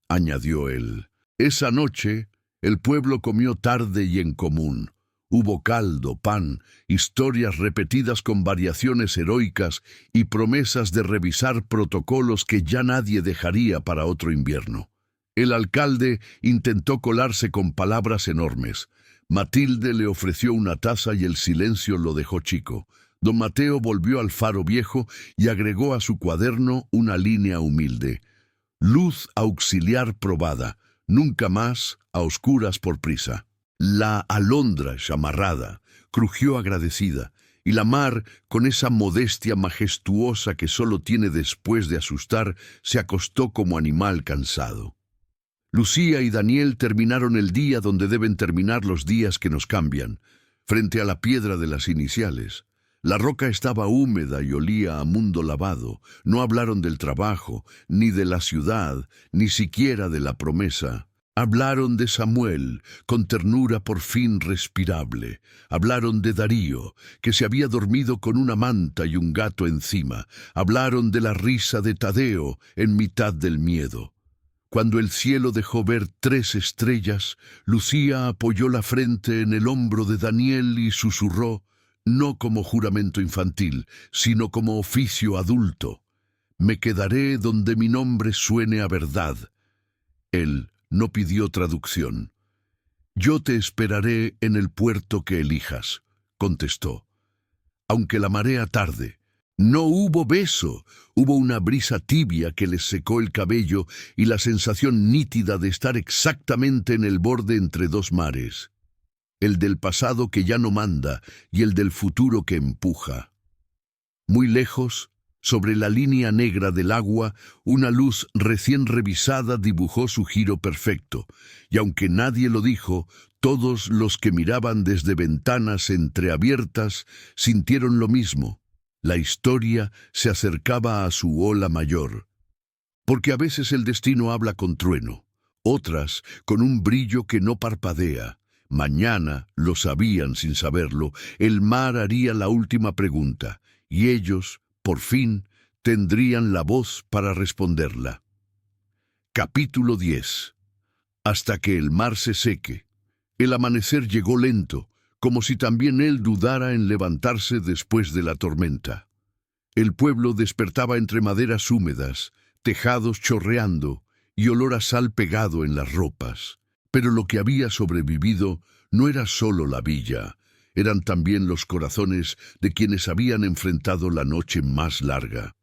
añadió él. Esa noche, el pueblo comió tarde y en común. Hubo caldo, pan, historias repetidas con variaciones heroicas y promesas de revisar protocolos que ya nadie dejaría para otro invierno. El alcalde intentó colarse con palabras enormes. Matilde le ofreció una taza y el silencio lo dejó chico. Don Mateo volvió al faro viejo y agregó a su cuaderno una línea humilde. Luz auxiliar probada, nunca más a oscuras por prisa. La alondra chamarrada crujió agradecida, y la mar, con esa modestia majestuosa que solo tiene después de asustar, se acostó como animal cansado. Lucía y Daniel terminaron el día donde deben terminar los días que nos cambian, frente a la piedra de las iniciales. La roca estaba húmeda y olía a mundo lavado. No hablaron del trabajo, ni de la ciudad, ni siquiera de la promesa. Hablaron de Samuel, con ternura por fin respirable. Hablaron de Darío, que se había dormido con una manta y un gato encima. Hablaron de la risa de Tadeo en mitad del miedo. Cuando el cielo dejó ver 3 estrellas, Lucía apoyó la frente en el hombro de Daniel y susurró, no como juramento infantil, sino como oficio adulto. Me quedaré donde mi nombre suene a verdad. Él no pidió traducción. Yo te esperaré en el puerto que elijas, contestó. Aunque la marea tarde, no hubo beso, hubo una brisa tibia que les secó el cabello y la sensación nítida de estar exactamente en el borde entre 2 mares. El del pasado que ya no manda y el del futuro que empuja. Muy lejos, sobre la línea negra del agua, una luz recién revisada dibujó su giro perfecto, y aunque nadie lo dijo, todos los que miraban desde ventanas entreabiertas sintieron lo mismo. La historia se acercaba a su ola mayor. Porque a veces el destino habla con trueno, otras con un brillo que no parpadea. Mañana, lo sabían sin saberlo, el mar haría la última pregunta, y ellos, por fin, tendrían la voz para responderla. Capítulo 10. Hasta que el mar se seque. El amanecer llegó lento, como si también él dudara en levantarse después de la tormenta. El pueblo despertaba entre maderas húmedas, tejados chorreando y olor a sal pegado en las ropas. Pero lo que había sobrevivido no era solo la villa. eran también los corazones de quienes habían enfrentado la noche más larga.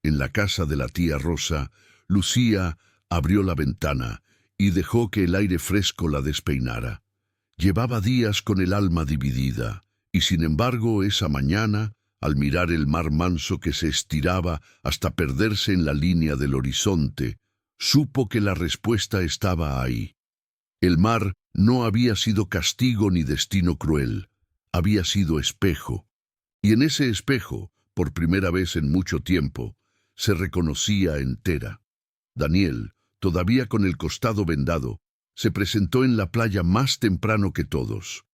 En la casa de la tía Rosa, Lucía abrió la ventana y dejó que el aire fresco la despeinara. Llevaba días con el alma dividida, y sin embargo esa mañana, al mirar el mar manso que se estiraba hasta perderse en la línea del horizonte, supo que la respuesta estaba ahí. El mar no había sido castigo ni destino cruel, había sido espejo. Y en ese espejo, por primera vez en mucho tiempo, se reconocía entera. Daniel, todavía con el costado vendado, se presentó en la playa más temprano que todos.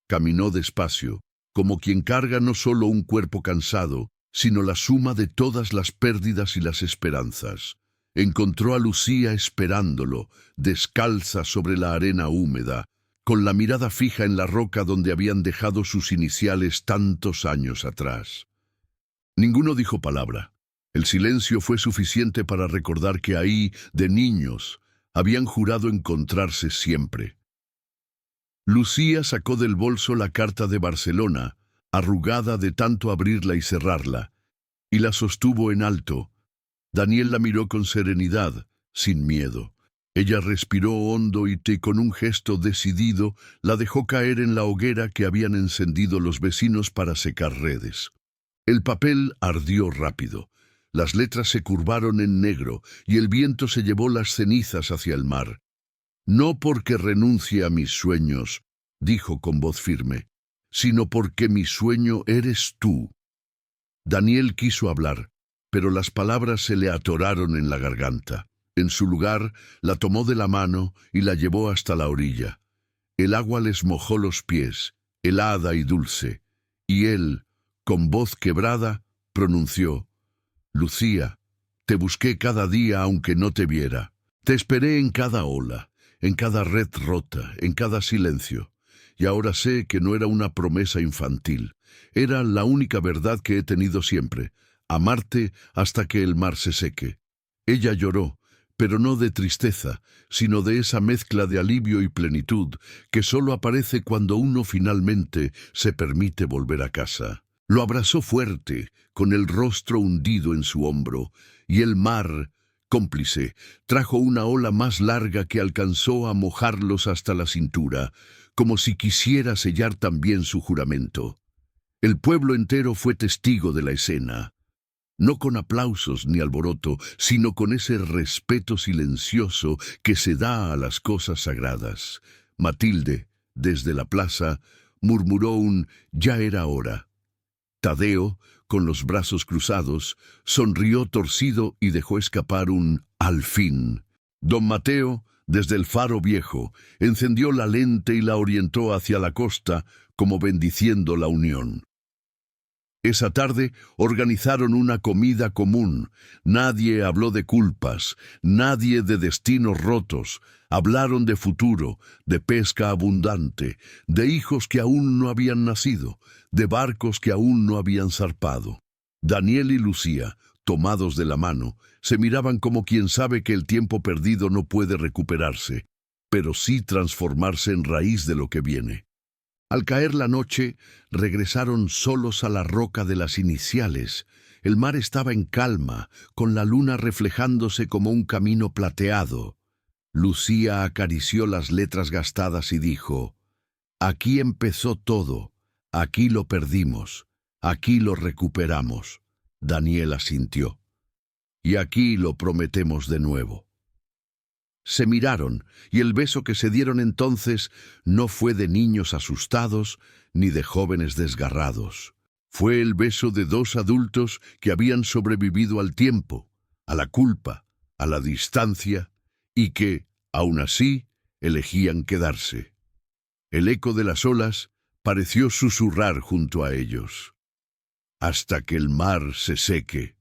Caminó despacio, como quien carga no solo un cuerpo cansado, sino la suma de todas las pérdidas y las esperanzas. Encontró a Lucía esperándolo, descalza sobre la arena húmeda, con la mirada fija en la roca donde habían dejado sus iniciales tantos años atrás. Ninguno dijo palabra. El silencio fue suficiente para recordar que ahí, de niños, habían jurado encontrarse siempre. Lucía sacó del bolso la carta de Barcelona, arrugada de tanto abrirla y cerrarla, y la sostuvo en alto. Daniel la miró con serenidad, sin miedo. Ella respiró hondo y con un gesto decidido la dejó caer en la hoguera que habían encendido los vecinos para secar redes. El papel ardió rápido. Las letras se curvaron en negro y el viento se llevó las cenizas hacia el mar. No porque renuncie a mis sueños, dijo con voz firme, sino porque mi sueño eres tú. Daniel quiso hablar, pero las palabras se le atoraron en la garganta. En su lugar, la tomó de la mano y la llevó hasta la orilla. El agua les mojó los pies, helada y dulce, y él, con voz quebrada, pronunció: Lucía, te busqué cada día aunque no te viera. Te esperé en cada ola, en cada red rota, en cada silencio. Y ahora sé que no era una promesa infantil. Era la única verdad que he tenido siempre: amarte hasta que el mar se seque. Ella lloró, pero no de tristeza, sino de esa mezcla de alivio y plenitud que solo aparece cuando uno finalmente se permite volver a casa. Lo abrazó fuerte, con el rostro hundido en su hombro, y el mar, cómplice, trajo una ola más larga que alcanzó a mojarlos hasta la cintura, como si quisiera sellar también su juramento. El pueblo entero fue testigo de la escena, no con aplausos ni alboroto, sino con ese respeto silencioso que se da a las cosas sagradas. Matilde, desde la plaza, murmuró un «ya era hora». Tadeo, con los brazos cruzados, sonrió torcido y dejó escapar un «al fin». Don Mateo, desde el faro viejo, encendió la lente y la orientó hacia la costa, como bendiciendo la unión. Esa tarde organizaron una comida común. Nadie habló de culpas, nadie de destinos rotos. Hablaron de futuro, de pesca abundante, de hijos que aún no habían nacido, de barcos que aún no habían zarpado. Daniel y Lucía, tomados de la mano, se miraban como quien sabe que el tiempo perdido no puede recuperarse, pero sí transformarse en raíz de lo que viene. Al caer la noche, regresaron solos a la roca de las iniciales. El mar estaba en calma, con la luna reflejándose como un camino plateado. Lucía acarició las letras gastadas y dijo: «Aquí empezó todo, aquí lo perdimos, aquí lo recuperamos». Daniel asintió: «Y aquí lo prometemos de nuevo». Se miraron, y el beso que se dieron entonces no fue de niños asustados ni de jóvenes desgarrados. Fue el beso de dos adultos que habían sobrevivido al tiempo, a la culpa, a la distancia, y que, aun así, elegían quedarse. El eco de las olas pareció susurrar junto a ellos: «Hasta que el mar se seque».